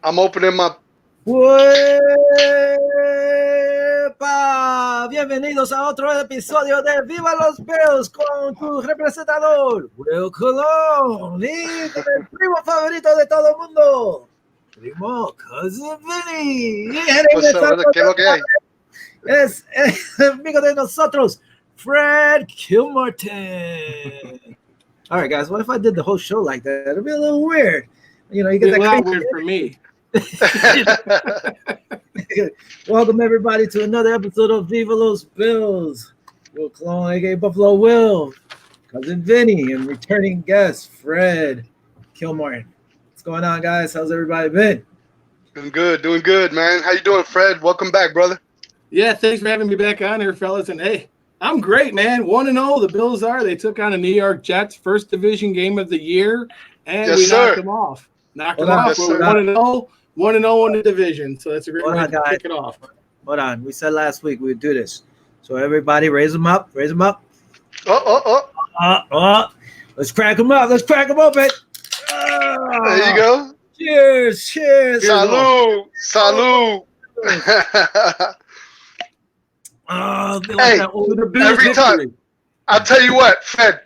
I'm opening my... ¡Uepa! Bienvenidos a otro episodio de Viva los Bills con tu representador, Will Colón, y con el primo favorito de todo el mundo, primo Cousin Vinny. ¿Qué es lo que hay? Es amigo de nosotros, Fred Kilmartin. All right, guys, what if I did the whole show like that? It'd be a little weird. You know, you get that weird for me. Welcome everybody to another episode of Viva Los Bills. Will Clone, aka Buffalo Will, Cousin Vinny, and returning guest Fred Kilmartin. What's going on, guys? How's everybody been? Doing good, man. How you doing, Fred? Welcome back, brother. Yeah, thanks for having me back on here, fellas. And hey, I'm great, man. 1-0, the Bills are. They took on the New York Jets, first division game of the year, and we knocked them off. Knocked them off. We're 1-0. 1-0 in the division, so that's a great way to kick it off. Hold on. We said last week we would do this. So everybody raise them up. Raise them up. Let's crack them up. Let's crack them open. There you go. Cheers. Salud. Hey, every time. I'll tell you what, Fred,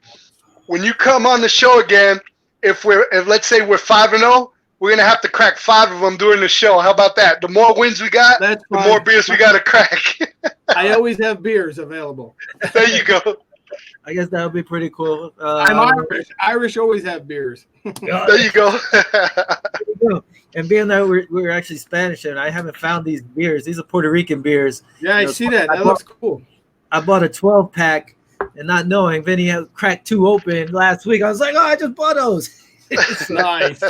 when you come on the show again, if let's say we're 5-0, we're going to have to crack 5 of them during the show. How about that? The more wins we got, the more beers we got to crack. I always have beers available. There you go. I guess that would be pretty cool. I'm Irish. Irish always have beers. There you go. And being that we're actually Spanish, and I haven't found these beers. These are Puerto Rican beers. Yeah, I see that. That looks cool. I bought a 12-pack, and not knowing, Vinny had cracked 2 open last week. I was like, I just bought those. Nice.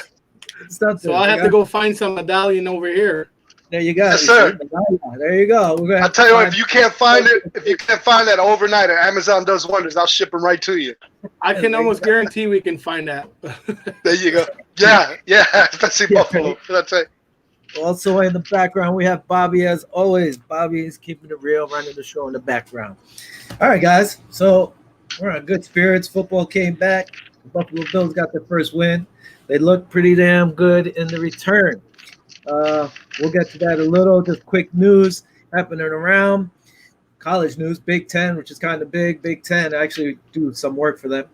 So I'll have to go find some medallion over here. There you go. Yes, sir. There you go. I'll tell you what, if you can't find that overnight, Amazon does wonders. I'll ship them right to you. I can almost guarantee we can find that. There you go. Yeah, especially Buffalo. That's it. Also in the background, we have Bobby as always. Bobby is keeping it real, running the show in the background. All right, guys. So we're on good spirits. Football came back. The Buffalo Bills got their first win. They look pretty damn good in the return. We'll get to that a little. Just quick news happening around. College news, Big Ten, which is kind of big. Big Ten actually do some work for them,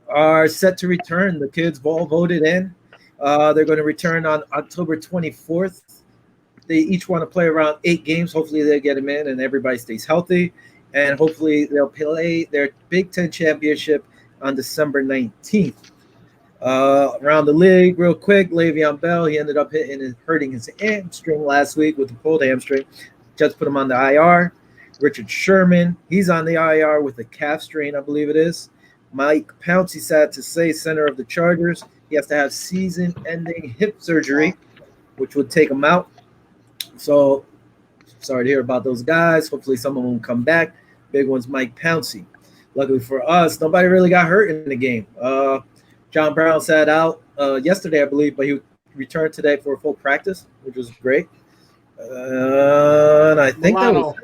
are set to return. The kids all voted in. They're going to return on October 24th. They each want to play around 8 games. Hopefully they get them in and everybody stays healthy. And hopefully they'll play their Big Ten championship on December 19th. Around the league, real quick, Le'Veon Bell, he ended up hurting his hamstring last week with a pulled hamstring. Just put him on the IR. Richard Sherman, he's on the IR with a calf strain, I believe it is. Mike Pouncey, sad to say, center of the Chargers, he has to have season-ending hip surgery, which would take him out. So, sorry to hear about those guys. Hopefully some of them come back. Big one's Mike Pouncey. Luckily for us, nobody really got hurt in the game. John Brown sat out yesterday, I believe, but he returned today for a full practice, which was great. And I think Milano.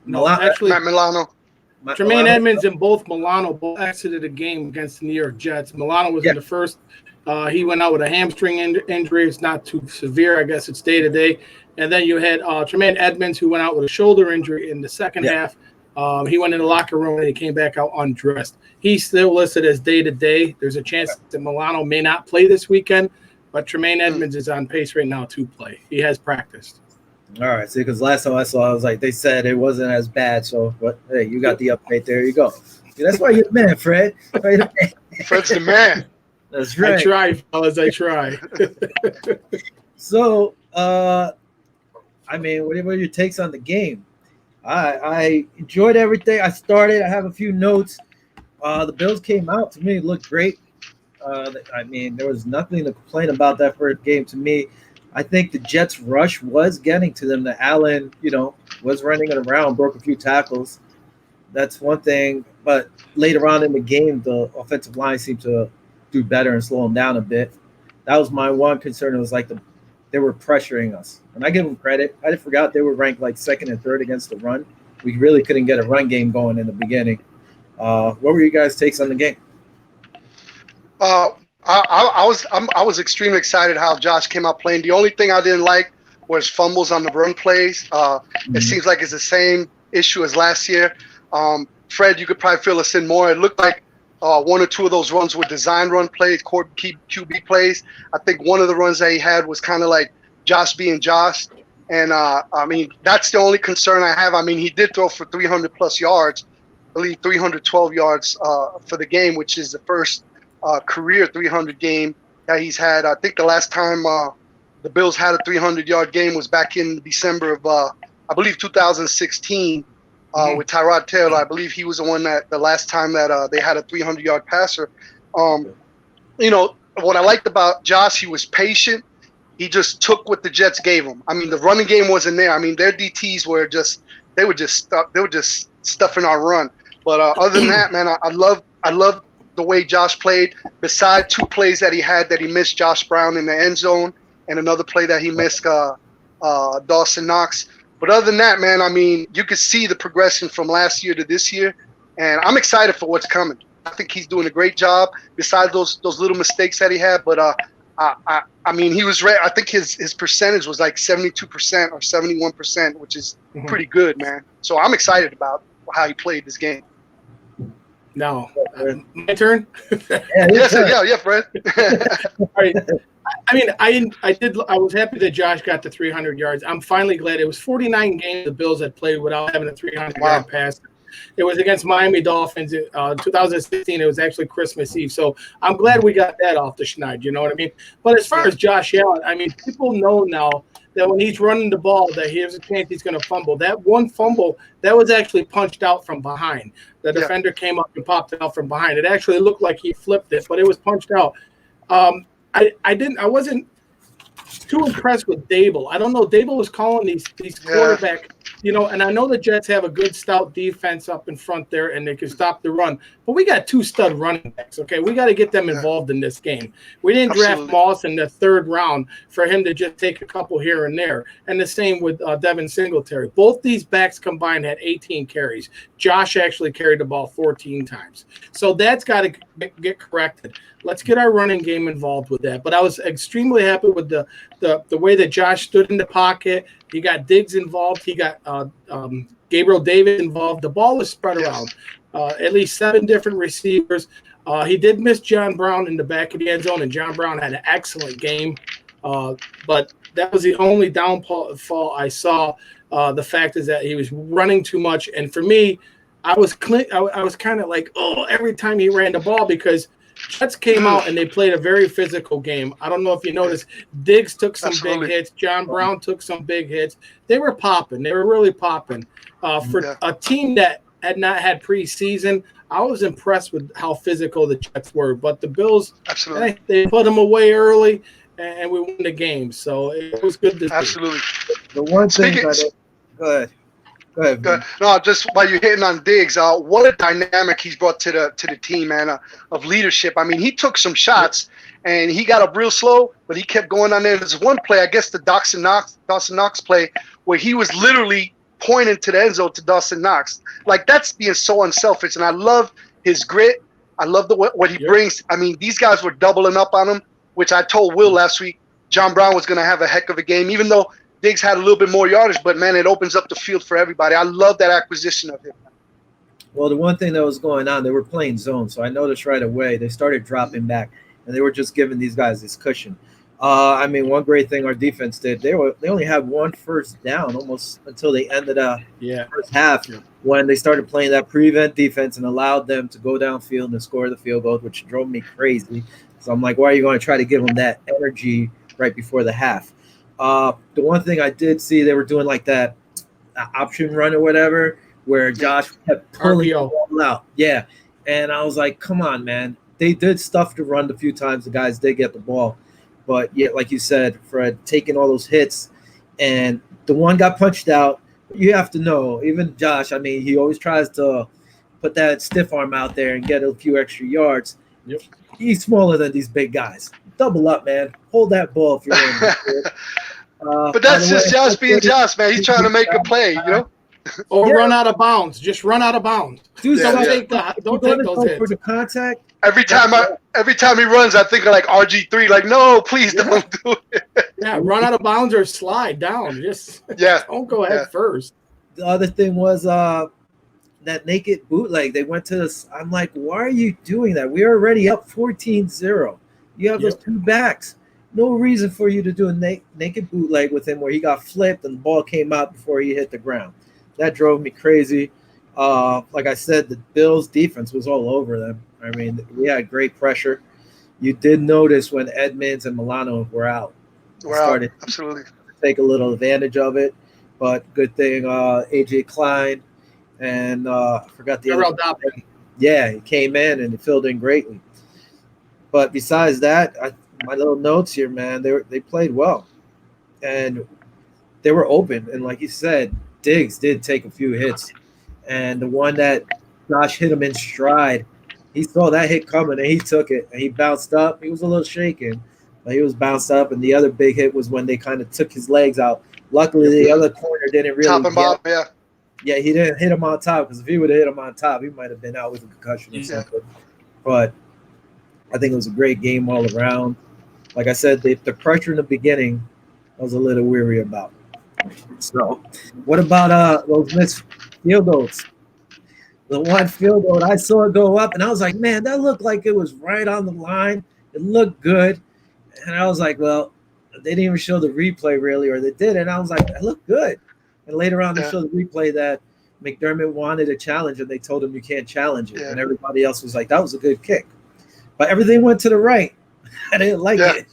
that was Matt Milano. Tremaine Edmonds and Milano both exited the game against the New York Jets. Milano was in the first. He went out with a hamstring injury. It's not too severe. I guess it's day-to-day. And then you had Tremaine Edmonds, who went out with a shoulder injury in the second half. He went in the locker room and he came back out undressed. He's still listed as day-to-day. There's a chance that Milano may not play this weekend, but Tremaine Edmonds is on pace right now to play. He has practiced. All right, see, because last time I saw, I was like, they said it wasn't as bad. So, but hey, you got the update. There you go. See, that's why you're the man, Fred. Fred's the man. That's right. I try, fellas. I try. So, I mean, what are your takes on the game? I enjoyed everything. I have a few notes. The Bills came out, to me, it looked great. I mean, there was nothing to complain about that first game to me. I think the Jets' rush was getting to them. The Allen, was running it around, broke a few tackles. That's one thing. But later on in the game, the offensive line seemed to do better and slow them down a bit. That was my one concern. It was like they were pressuring us. And I give them credit. I forgot they were ranked like 2nd and 3rd against the run. We really couldn't get a run game going in the beginning. What were you guys' takes on the game? I was extremely excited how Josh came out playing. The only thing I didn't like was fumbles on the run plays. It seems like it's the same issue as last year. Fred, you could probably fill us in more. It looked like one or two of those runs were design run plays, QB plays. I think one of the runs that he had was kind of like Josh being Josh. And, I mean, that's the only concern I have. I mean, he did throw for 300-plus yards, I believe 312 yards for the game, which is the first career 300 game that he's had. I think the last time the Bills had a 300-yard game was back in December of, I believe, 2016 with Tyrod Taylor. I believe he was the one that the last time that they had a 300-yard passer. You know, what I liked about Josh, he was patient. He just took what the Jets gave him. I mean, the running game wasn't there. I mean, their DTs were just stuffing our run. But other than that, man, I love the way Josh played. Besides two plays that he had that he missed Josh Brown in the end zone, and another play that he missed Dawson Knox. But other than that, man, I mean, you could see the progression from last year to this year, and I'm excited for what's coming. I think he's doing a great job. Besides those little mistakes that he had, but I mean, he was. I think his percentage was like 72% or 71%, which is pretty good, man. So I'm excited about how he played this game. No, my turn. Yeah, Fred. All right. I mean, I was happy that Josh got to 300 yards. I'm finally glad. It was 49 games the Bills had played without having a 300-yard pass. It was against Miami Dolphins in 2016. It was actually Christmas Eve. So I'm glad we got that off the schneid. You know what I mean? But as far as Josh Allen, I mean, people know now that when he's running the ball, that here's a chance he's going to fumble. That one fumble, that was actually punched out from behind. The defender came up and popped it out from behind. It actually looked like he flipped it, but it was punched out. I wasn't too impressed with Dable. I don't know. Dable was calling these quarterback, you know, and I know the Jets have a good stout defense up in front there and they can stop the run. But we got two stud running backs, okay? We got to get them involved in this game. We didn't draft Moss in the third round for him to just take a couple here and there. And the same with Devin Singletary. Both these backs combined had 18 carries. Josh actually carried the ball 14 times. So that's got to get corrected. Let's get our running game involved with that. But I was extremely happy with the way that Josh stood in the pocket. He got Diggs involved. He got Gabriel Davis involved. The ball was spread around. At least 7 different receivers. He did miss John Brown in the back of the end zone, and John Brown had an excellent game. But that was the only downfall I saw. The fact is that he was running too much. And for me, I was kind of like, every time he ran the ball because Jets came out and they played a very physical game. I don't know if you noticed, Diggs took some big hits. John Brown took some big hits. They were popping. They were really popping. For a team that had not had preseason, I was impressed with how physical the Jets were. But the Bills, they put them away early, and we won the game. So it was good to see. Absolutely. The one thing go ahead. No, just while you're hitting on Diggs, what a dynamic he's brought to the team, man, of leadership. I mean, he took some shots, and he got up real slow, but he kept going on there. There's one play, I guess the Dawson Knox play, where he was literally pointing to the end zone to Dawson Knox. Like, that's being so unselfish, and I love his grit. I love what he brings. I mean, these guys were doubling up on him, which I told Will last week. John Brown was going to have a heck of a game, even though Diggs had a little bit more yardage, but, man, it opens up the field for everybody. I love that acquisition of him. Well, the one thing that was going on, they were playing zone, so I noticed right away they started dropping back, and they were just giving these guys this cushion. I mean, one great thing our defense did, they only had one first down almost until the end of the first half when they started playing that prevent defense and allowed them to go downfield and score the field goal, which drove me crazy. So I'm like, why are you going to try to give them that energy right before the half? The one thing I did see, they were doing like that option run or whatever, where Josh kept pulling the ball out. Yeah. And I was like, come on, man. They did stuff to run a few times. The guys did get the ball. But, yeah, like you said, Fred, taking all those hits, and the one got punched out. You have to know, even Josh, I mean, he always tries to put that stiff arm out there and get a few extra yards. Yep. He's smaller than these big guys. Double up, man. Hold that ball if you're in it. But that's just Josh being Josh, man. He's trying to make a play, you know? Or run out of bounds. Just run out of bounds. Don't take those hits. For the contact, Every time he runs, I think of like RG3. Like, no, please don't do it. Yeah, run out of bounds or slide down. Just don't go head first. The other thing was that naked bootleg. They went to this. I'm like, why are you doing that? We're already up 14-0. You have those two backs. No reason for you to do a naked bootleg with him where he got flipped and the ball came out before he hit the ground. That drove me crazy. Like I said, the Bills' defense was all over them. I mean, we had great pressure. You did notice when Edmonds and Milano were out. Started absolutely to take a little advantage of it. But good thing A.J. Klein and I forgot the other. Yeah, he came in and he filled in greatly. But besides that, my little notes here, man, they played well. And they were open. And like you said, Diggs did take a few hits. And the one that Josh hit him in stride, he saw that hit coming and he took it. And he bounced up. He was a little shaken, but he was bounced up. And the other big hit was when they kind of took his legs out. Luckily, the other corner didn't really top him up, Yeah, he didn't hit him on top, because if he would have hit him on top, he might have been out with a concussion or something. But I think it was a great game all around. Like I said, the pressure in the beginning I was a little weary about. So what about those missed field goals? The one field goal, I saw it go up, and I was like, man, that looked like it was right on the line. It looked good. And I was like, well, they didn't even show the replay really, or they did. And I was like, that looked good. And later on, they showed the replay that McDermott wanted a challenge, and they told him you can't challenge it. And everybody else was like, that was a good kick. But everything went to the right. I didn't like it.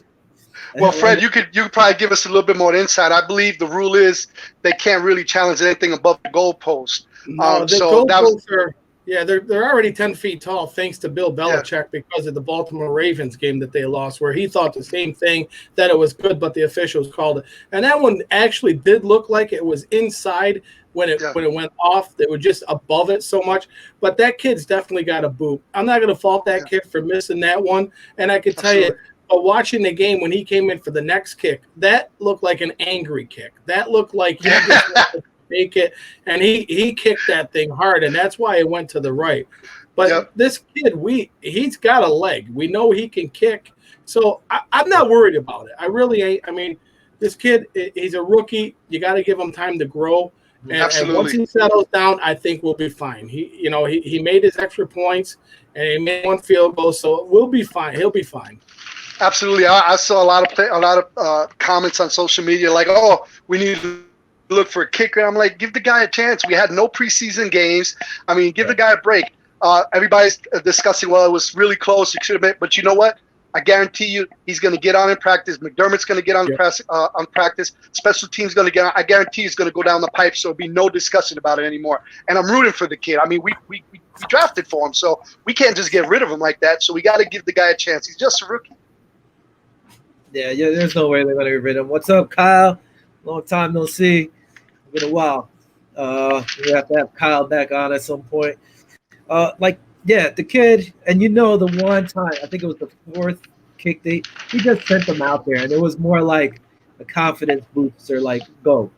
Well, Fred, you could probably give us a little bit more insight. I believe the rule is they can't really challenge anything above the goalpost. No, the goalposts are they're already 10 feet tall, thanks to Bill Belichick, because of the Baltimore Ravens game that they lost, where he thought the same thing, that it was good, but the officials called it. And that one actually did look like it was inside when it went off. They were just above it so much. But that kid's definitely got a boot. I'm not going to fault that kid for missing that one. And I can tell you, but watching the game when he came in for the next kick, that looked like an angry kick. That looked like he just wanted to make it, and he kicked that thing hard, and that's why it went to the right. But this kid, he's got a leg. We know he can kick, so I'm not worried about it. I really ain't. I mean, this kid, he's a rookie. You got to give him time to grow. And once he settles down, I think we'll be fine. He made his extra points, and he made one field goal, so we'll be fine. He'll be fine. Absolutely. I saw a lot of comments on social media like, "Oh, we need to look for a kicker." I'm like, give the guy a chance. We had no preseason games. I mean, give the guy a break. Everybody's discussing, well, it was really close. It should have been. But you know what? I guarantee you he's going to get on in practice. McDermott's going to get on practice. Special teams going to get on. I guarantee he's going to go down the pipe, so there'll be no discussion about it anymore. And I'm rooting for the kid. I mean, we drafted for him, so we can't just get rid of him like that. So we got to give the guy a chance. He's just a rookie. Yeah, there's no way they're going to get rid of him. What's up, Kyle? Long time no see. It's been a while. We have to have Kyle back on at some point. The kid, and the one time, I think it was the fourth kick, he just sent them out there, and it was more like a confidence booster, like, go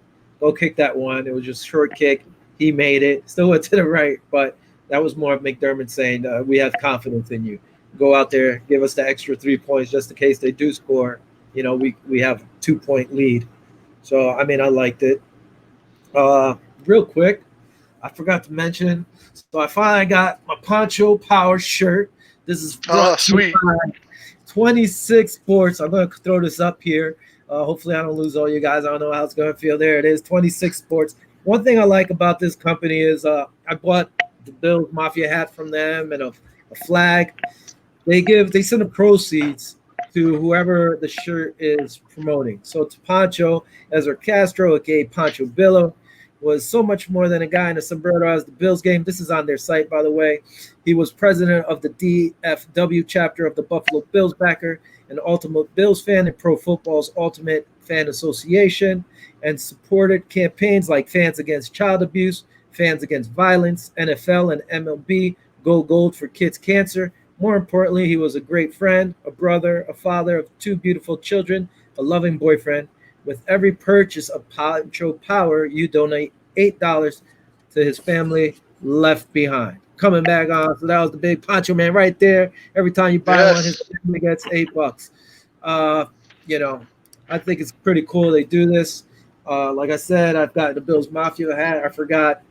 kick that one. It was just short kick. He made it. Still went to the right, but that was more of McDermott saying, we have confidence in you. Go out there, give us the extra 3 points just in case they do score. We have 2-point lead. So, I mean, I liked it. Real quick, I forgot to mention. So I finally got my Poncho Power shirt. This is sweet. 26 Sports. I'm going to throw this up here. Hopefully I don't lose all you guys. I don't know how it's going to feel. There it is, 26 Sports. One thing I like about this company is I bought the Bills Mafia hat from them and a flag. They send the proceeds to whoever the shirt is promoting. So to Pancho, Ezra Castro, aka Pancho Billo, was so much more than a guy in a sombrero as the Bills game. This is on their site, by the way. He was president of the DFW chapter of the Buffalo Bills backer, an ultimate Bills fan in Pro Football's Ultimate Fan Association, and supported campaigns like Fans Against Child Abuse, Fans Against Violence, NFL and MLB, Go Gold for Kids Cancer. More importantly, he was a great friend, a brother, a father of 2 beautiful children, a loving boyfriend. With every purchase of Poncho Power, you donate $8 to his family left behind. coming back on. So that was the big Poncho Man right there. Every time you buy one, his family gets $8. I think it's pretty cool they do this. Like I said, I've got the Bills Mafia hat. I forgot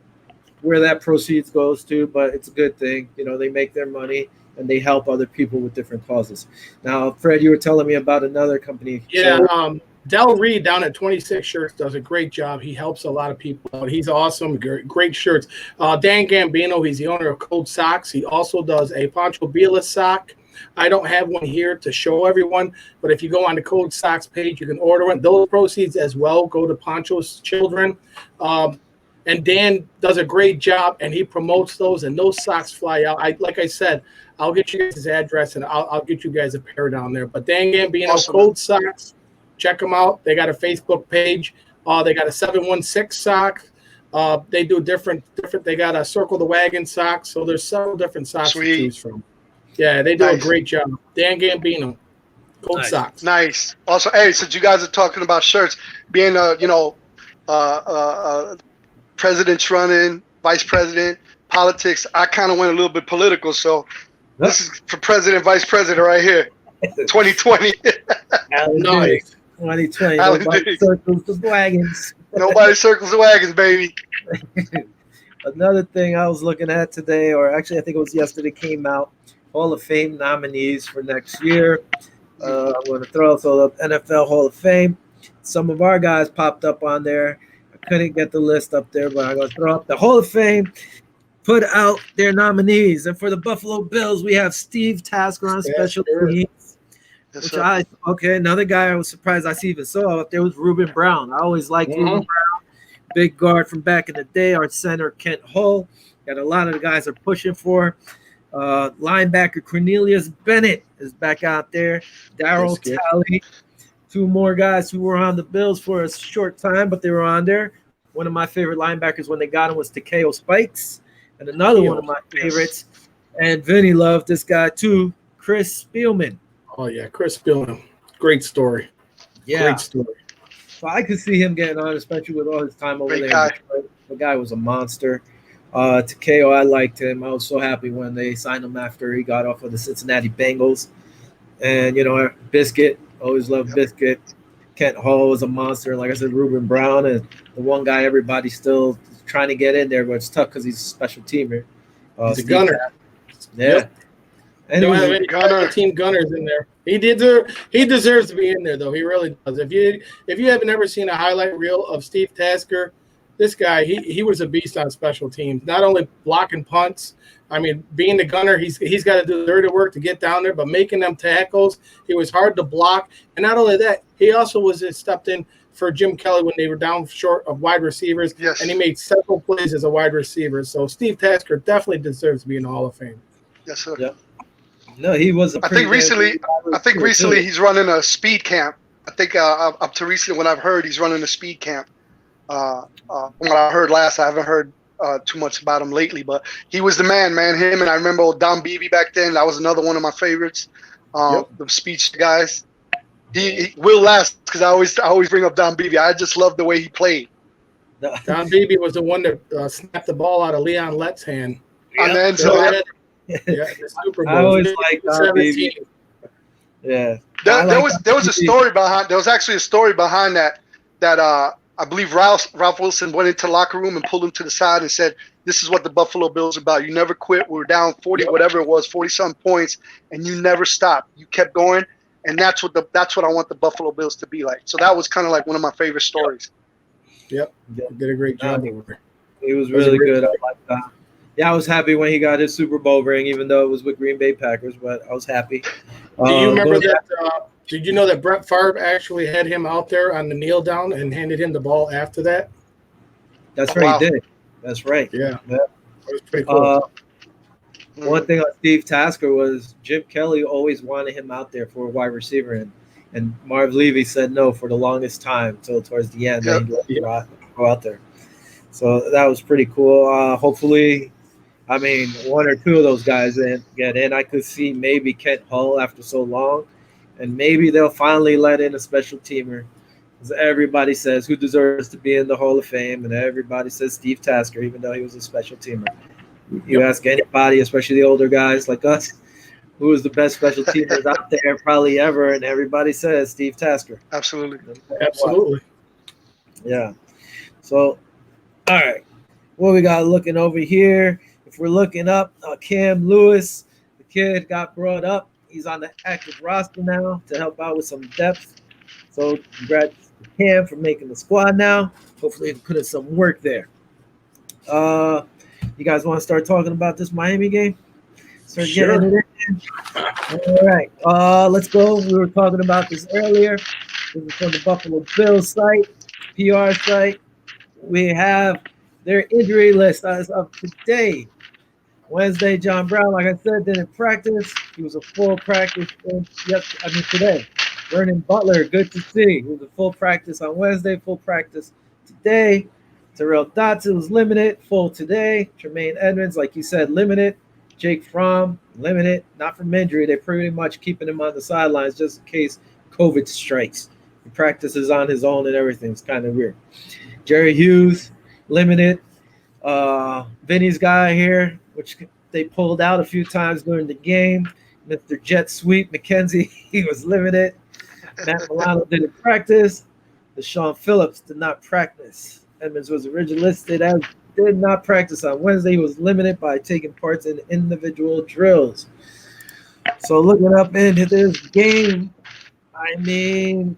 where that proceeds goes to, but it's a good thing. They make their money and they help other people with different causes. Now, Fred, you were telling me about another company. Yeah, Del Reed down at 26 Shirts does a great job. He helps a lot of people out. He's awesome, great shirts. Dan Gambino, he's the owner of Cold Socks. He also does a Pancho Villa sock. I don't have one here to show everyone, but if you go on the Cold Socks page, you can order one. Those proceeds as well go to Pancho's children. And Dan does a great job, and he promotes those, and those socks fly out. Like I said, I'll get you guys his address, and I'll get you guys a pair down there. But Dan Gambino, awesome. Cold Socks, check them out. They got a Facebook page. They got a 716 sock. They do different. They got a Circle the Wagon sock. So there's several different socks to choose from. Yeah, they do a great job. Dan Gambino, Cold Socks. Nice. Also, hey, since you guys are talking about shirts, being president's running, vice president, politics, I kind of went a little bit political. So this is for president, vice president right here. 2020. Nice. 2020. Nobody circles the wagons. Nobody circles the wagons, baby. Another thing I was looking at today, or actually I think it was yesterday, came out. Hall of Fame nominees for next year. I'm going to throw the NFL Hall of Fame. Some of our guys popped up on there. I couldn't get the list up there, but I'm going to throw up the Hall of Fame. Put out their nominees. And for the Buffalo Bills, we have Steve Tasker on special teams. Another guy I was surprised I even saw up there was Ruben Brown. I always liked Ruben Brown. Big guard from back in the day. Our center, Kent Hull. Got a lot of the guys are pushing for. Linebacker Cornelius Bennett is back out there. Darryl Talley. Two more guys who were on the Bills for a short time, but they were on there. One of my favorite linebackers when they got him was Takeo Spikes. And another one of my favorites, and Vinny loved this guy too, Chris Spielman. Oh, yeah, Chris Spielman. Great story. Yeah. Great story. So I could see him getting on, especially with all his time over there. The guy was a monster. Takeo, I liked him. I was so happy when they signed him after he got off of the Cincinnati Bengals. And, Biscuit, always loved Biscuit. Kent Hull was a monster. Like I said, Ruben Brown is the one guy everybody's still trying to get in there, but it's tough because he's a special teamer. He's a gunner. Yeah. Yep. And don't have any team gunners in there. He deserves to be in there, though. He really does. If you haven't ever seen a highlight reel of Steve Tasker, this guy, he was a beast on special teams. Not only blocking punts, being the gunner, he's got to do the dirty work to get down there, but making them tackles, he was hard to block. And not only that, he also stepped in for Jim Kelly when they were down short of wide receivers, and he made several plays as a wide receiver. So Steve Tasker definitely deserves to be in the Hall of Fame. Yes, sir. Yeah. No, he was. I think recently he's running a speed camp. I think up to recently, when I've heard, he's running a speed camp. From what I heard last, I haven't heard too much about him lately, but he was the man. Him, and I remember old Don Beebe back then. That was another one of my favorites. The speech guys. He will last because I always bring up Don Beebe. I just love the way he played. Don Beebe was the one that snapped the ball out of Leon Lett's hand. And then the Super Bowl. I always liked Don Beebe. Yeah. There was a story behind. There was actually a story behind that I believe Ralph Wilson went into the locker room and pulled him to the side and said, "This is what the Buffalo Bills are about. You never quit. We were down 40, whatever it was, 40-some points, and you never stopped. You kept going, and that's what I want the Buffalo Bills to be like." So that was kind of like one of my favorite stories. Yep. Did a great job. He was really good. I like that. Yeah, I was happy when he got his Super Bowl ring, even though it was with Green Bay Packers, but I was happy. Do you remember that? Did you know that Brett Favre actually had him out there on the kneel down and handed him the ball after that? That's right, he did. That's right. Yeah. That was pretty cool. One thing on Steve Tasker was Jim Kelly always wanted him out there for a wide receiver, and Marv Levy said no for the longest time until towards the end. He let him go out there. So that was pretty cool. Hopefully, one or two of those guys get in. I could see maybe Kent Hull after so long, and maybe they'll finally let in a special teamer. Because everybody says who deserves to be in the Hall of Fame, and everybody says Steve Tasker, even though he was a special teamer. You ask anybody, especially the older guys like us, who is the best special teamers out there probably ever, and everybody says Steve Tasker. Absolutely. Absolutely. Yeah. So, all right. What we got looking over here? If we're looking up, Cam Lewis, the kid got brought up. He's on the active roster now to help out with some depth. So, congrats to Cam for making the squad now. Hopefully, he can put in some work there. You guys want to start talking about this Miami game? Start Sure. getting it in. All right. Let's go. We were talking about this earlier. This is from the Buffalo Bills site, PR site. We have their injury list as of today. Wednesday, John Brown, like I said, didn't practice. He was a full practice today. Vernon Butler, good to see. He was a full practice on Wednesday, full practice today. Terrell Dotson was limited, full today. Tremaine Edmonds, like you said, limited. Jake Fromm, limited, not from injury. They're pretty much keeping him on the sidelines just in case COVID strikes. He practices on his own and everything. It's kind of weird. Jerry Hughes, limited. Vinny's guy here, which they pulled out a few times during the game. Mr. Jet Sweep McKenzie, he was limited. Matt Milano didn't practice. Deshaun Phillips did not practice. Edmonds was originally listed as did not practice on Wednesday. He was limited by taking parts in individual drills. So looking up into this game, I mean,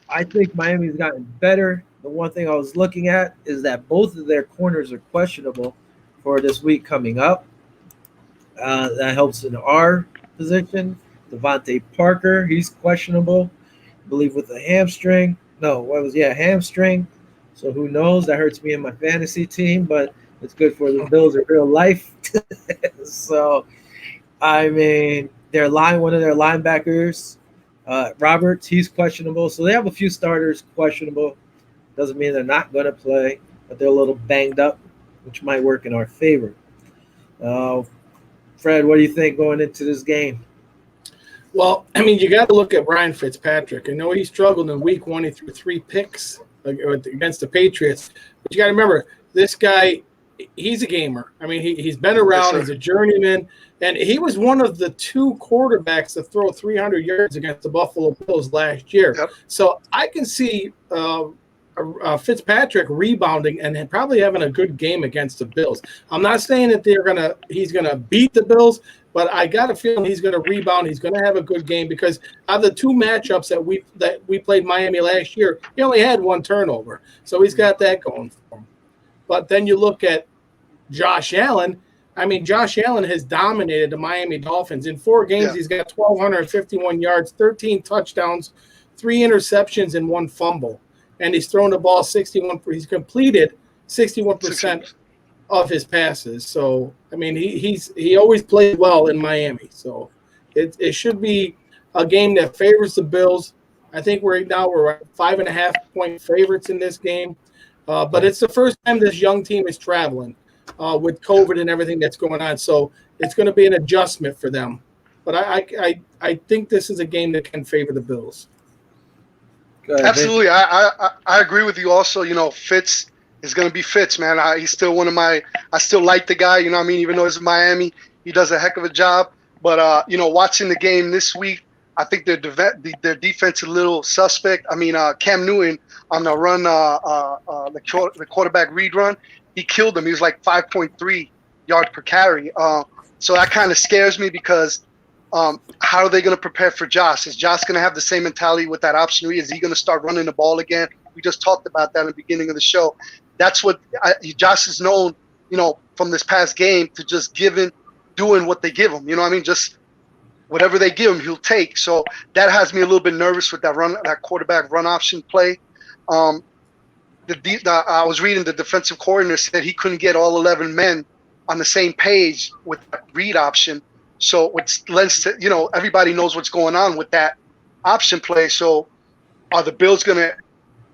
I think Miami's gotten better. The one thing I was looking at is that both of their corners are questionable for this week coming up. That helps in our position. Devontae Parker, he's questionable, I believe with a hamstring. Hamstring. So who knows? That hurts me in my fantasy team, but it's good for the Bills in real life. So, I mean, one of their linebackers, Roberts, he's questionable. So they have a few starters questionable. Doesn't mean they're not going to play, but they're a little banged up, which might work in our favor. Fred, what do you think going into this game? Well, I mean, you got to look at Ryan Fitzpatrick. I know he struggled in week 1. He threw 3 picks against the Patriots. But you got to remember, this guy, he's a gamer. I mean, he's been around. He's a journeyman. And he was one of the 2 quarterbacks to throw 300 yards against the Buffalo Bills last year. Yep. So I can see Fitzpatrick rebounding and probably having a good game against the Bills. I'm not saying that he's gonna beat the Bills, but I got a feeling he's gonna rebound. He's gonna have a good game because of the 2 matchups that we played Miami last year, he only had 1 turnover, so he's got that going for him. But then you look at Josh Allen. I mean, Josh Allen has dominated the Miami Dolphins in 4 games. Yeah. He's got 1,251 yards, 13 touchdowns, 3 interceptions, and 1 fumble. And he's thrown the ball 61. He's completed 61% of his passes. So I mean, he always played well in Miami. So it should be a game that favors the Bills. I think we're 5.5 point favorites in this game. But it's the first time this young team is traveling with COVID and everything that's going on. So it's going to be an adjustment for them. But I think this is a game that can favor the Bills. Absolutely. I agree with you also. You know, Fitz is going to be Fitz, man. He's still I still like the guy, you know what I mean? Even though it's Miami, he does a heck of a job. But, you know, watching the game this week, I think their defense is a little suspect. I mean, Cam Newton on the run, the quarterback read run, he killed him. He was like 5.3 yards per carry. So that kind of scares me because how are they going to prepare for Josh? Is Josh going to have the same mentality with that option read? Is he going to start running the ball again? We just talked about that in the beginning of the show. That's what Josh is known, you know, from this past game to just doing what they give him. You know what I mean? Just whatever they give him, he'll take. So that has me a little bit nervous with that quarterback run option play. I was reading the defensive coordinator said he couldn't get all 11 men on the same page with that read option. So it lends to, you know, everybody knows what's going on with that option play. So are the Bills going to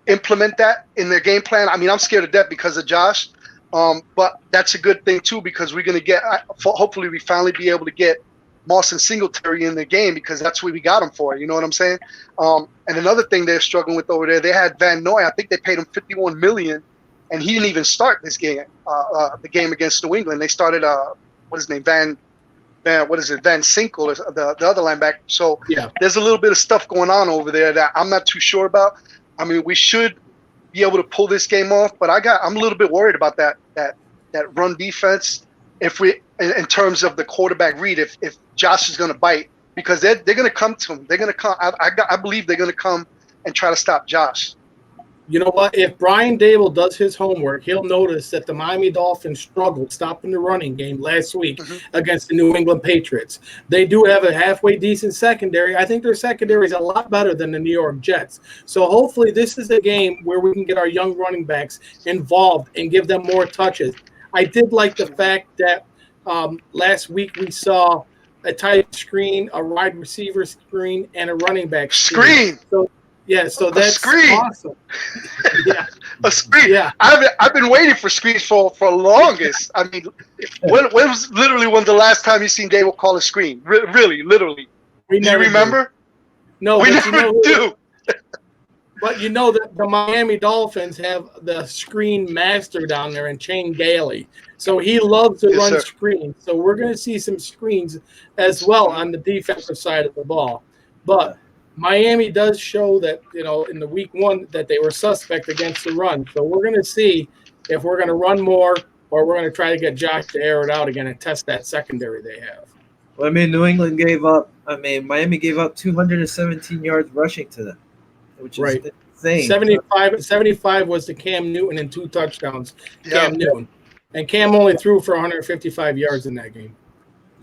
implement that in their game plan? I mean, I'm scared to death because of Josh. But that's a good thing, too, because we're going to get – hopefully we finally be able to get Moss and Singletary in the game because that's what we got him for. You know what I'm saying? And another thing they're struggling with over there, they had Van Noy. I think they paid him $51 million, and he didn't even start this game. The game against New England, they started what is his name, Van Sinkle, or the other linebacker. So there's a little bit of stuff going on over there that I'm not too sure about. I mean, we should be able to pull this game off, but I'm a little bit worried about that run defense. If we, in terms of the quarterback read, if Josh is going to bite, because they're going to come to him. They're going to come. I believe they're going to come and try to stop Josh. You know what? If Brian Dable does his homework, he'll notice that the Miami Dolphins struggled stopping the running game last week against the New England Patriots. They do have a halfway decent secondary. I think their secondary is a lot better than the New York Jets. So hopefully this is a game where we can get our young running backs involved and give them more touches. I did like the fact that last week we saw a tight screen, a wide receiver screen, and a running back screen. So that's awesome. A screen. Yeah. I've been waiting for screens for longest. I mean, when was literally when the last time you seen Dable call a screen? Really, literally. Do you remember? No, we never do. But you know that the Miami Dolphins have the screen master down there in Shane Gailey. So he loves to run screens. So we're going to see some screens as well on the defensive side of the ball. But Miami does show that, in the week one that they were suspect against the run. So we're going to see if we're going to run more or we're going to try to get Josh to air it out again and test that secondary they have. Well, I mean, Miami gave up 217 yards rushing to them, which is insane. 75 was to Cam Newton and 2 touchdowns. Cam Newton. And Cam only threw for 155 yards in that game.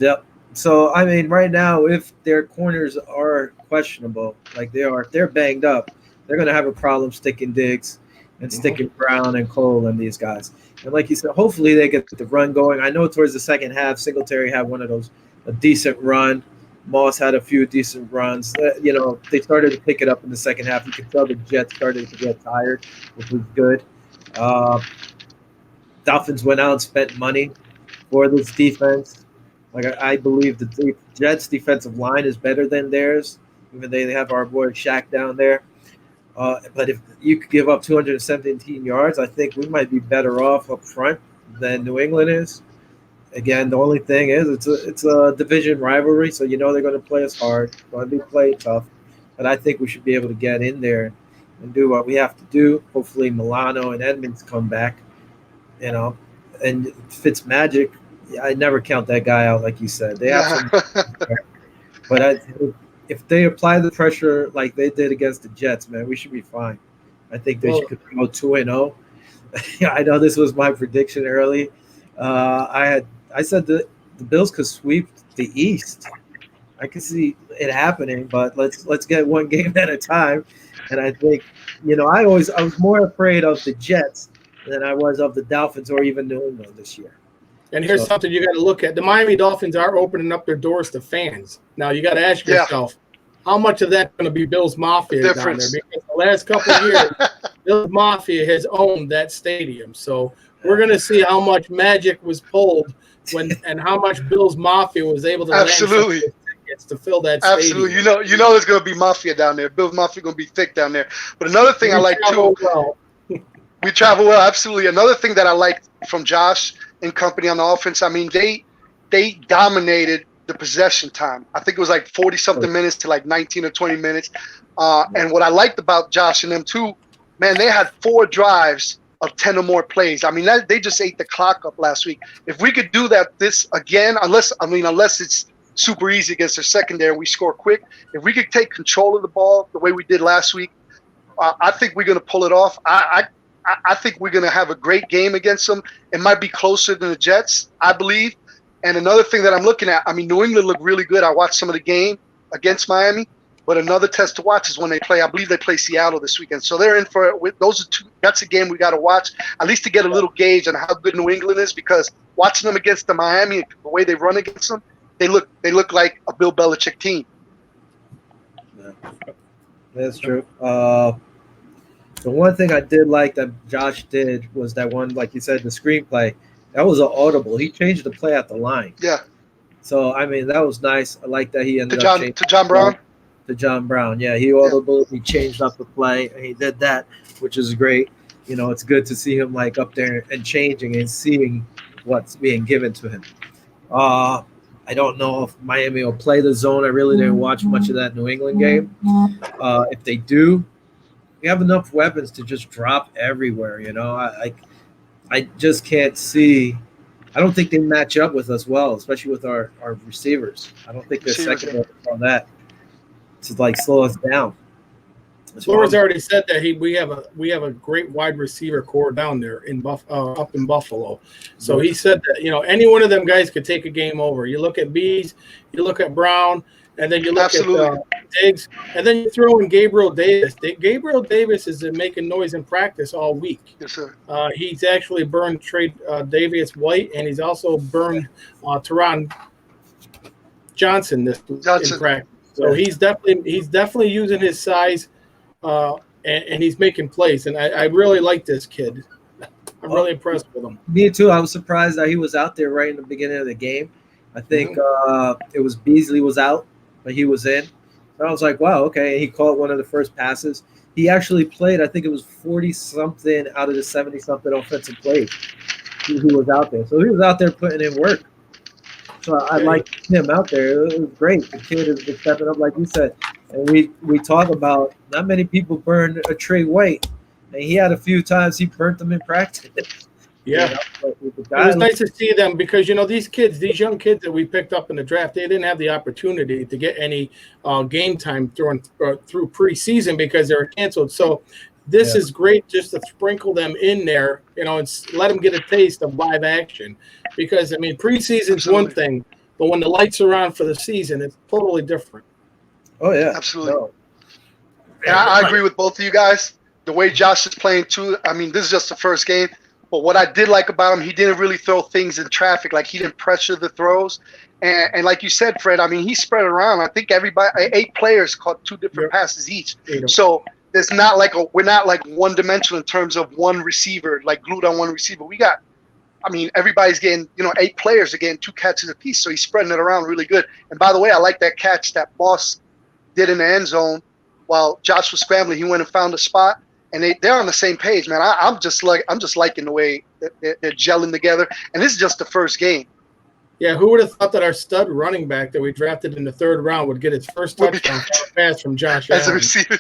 Yep. So, I mean, right now, if their corners are questionable, like they are, if they're banged up, they're going to have a problem sticking Diggs and sticking Brown and Cole and these guys. And like you said, hopefully they get the run going. I know towards the second half, Singletary had a decent run. Moss had a few decent runs. They started to pick it up in the second half. You could tell the Jets started to get tired, which was good. Dolphins went out and spent money for this defense. Like I believe the Jets' defensive line is better than theirs, even though they have our boy Shaq down there. But if you could give up 217 yards, I think we might be better off up front than New England is. Again, the only thing is it's a division rivalry, so they're going to play us hard, going to be played tough. But I think we should be able to get in there and do what we have to do. Hopefully Milano and Edmonds come back, and Fitzmagic. I never count that guy out, like you said. They have some, but if they apply the pressure like they did against the Jets, man, we should be fine. I think they should go 2-0. I know this was my prediction early. I said the Bills could sweep the East. I could see it happening, but let's get one game at a time. And I think, I was more afraid of the Jets than I was of the Dolphins or even New England this year. And here's something you got to look at. The Miami Dolphins are opening up their doors to fans. Now, you got to ask yourself, how much of that's going to be Bills Mafia down there? Because the last couple of years, Bills Mafia has owned that stadium. So we're going to see how much magic was pulled and how much Bills Mafia was able to land tickets to fill that stadium. Absolutely. You know there's going to be Mafia down there. Bills Mafia going to be thick down there. But another thing I like, too. We travel well, absolutely. Another thing that I like from Josh and company on the offense, I mean, they dominated the possession time. I think it was like 40-something minutes to like 19 or 20 minutes. And what I liked about Josh and them, too, man, they had 4 drives of 10 or more plays. I mean, they just ate the clock up last week. If we could do that this again, unless it's super easy against their secondary and we score quick, if we could take control of the ball the way we did last week, I think we're going to pull it off. I think we're going to have a great game against them. It might be closer than the Jets, I believe. And another thing that I'm looking at, I mean, New England looked really good. I watched some of the game against Miami. But another test to watch is when they play. I believe they play Seattle this weekend. So they're in for it. That's a game we got to watch, at least to get a little gauge on how good New England is, because watching them against the Miami, the way they run against them, they look like a Bill Belichick team. Yeah. That's true. The one thing I did like that Josh did was that one, like you said, the screenplay. That was an audible. He changed the play at the line. Yeah. So, I mean, that was nice. I like that he ended up to John Brown? To John Brown, yeah. He audible. He changed up the play, and he did that, which is great. it's good to see him like up there and changing and seeing what's being given to him. I don't know if Miami will play the zone. I really didn't watch much of that New England game. If they do, we have enough weapons to just drop everywhere. I just can't see. I don't think they match up with us well, especially with our receivers. I don't think they're second on that to like slow us down. Flores already said that we have a great wide receiver core down there up in Buffalo. So he said that any one of them guys could take a game over. You look at Bees, you look at Brown, and then you look at Diggs, and then you throw in Gabriel Davis. Gabriel Davis has been making noise in practice all week. Yes, sir. He's actually burned Davius White, and he's also burned Teron Johnson in practice. So he's definitely using his size. And he's making plays, and I really like this kid. I'm really impressed with him. Me too. I was surprised that he was out there right in the beginning of the game. I think it was Beasley was out, but he was in. So I was like, wow, okay. He caught one of the first passes. He actually played, I think it was 40-something out of the 70-something offensive plays. He was out there. So he was out there putting in work. So I liked him out there. It was great. The kid is stepping up, like you said. And we talk about not many people burn a Trey White, and he had a few times he burnt them in practice. Yeah, it was nice to see them because these young kids that we picked up in the draft, they didn't have the opportunity to get any game time through preseason because they were canceled. So this is great just to sprinkle them in there, and let them get a taste of live action because preseason's one thing, but when the lights are on for the season, it's totally different. Oh, yeah. Absolutely. No. And I agree with both of you guys. The way Josh is playing, too, this is just the first game. But what I did like about him, he didn't really throw things in traffic. Like, he didn't pressure the throws. And like you said, Fred, he spread around. I think 8 players caught 2 different passes each. So there's not we're not like one-dimensional in terms of one receiver, like glued on one receiver. We got everybody's getting, 8 players are getting 2 catches apiece. So he's spreading it around really good. And by the way, I like that catch that Moss did in the end zone while Josh was scrambling. He went and found a spot, and they're on the same page, man. I'm just liking the way that they're gelling together. And this is just the first game. Yeah, who would have thought that our stud running back that we drafted in the 3rd round would get his first touchdown pass from Josh as Allen. A receiver?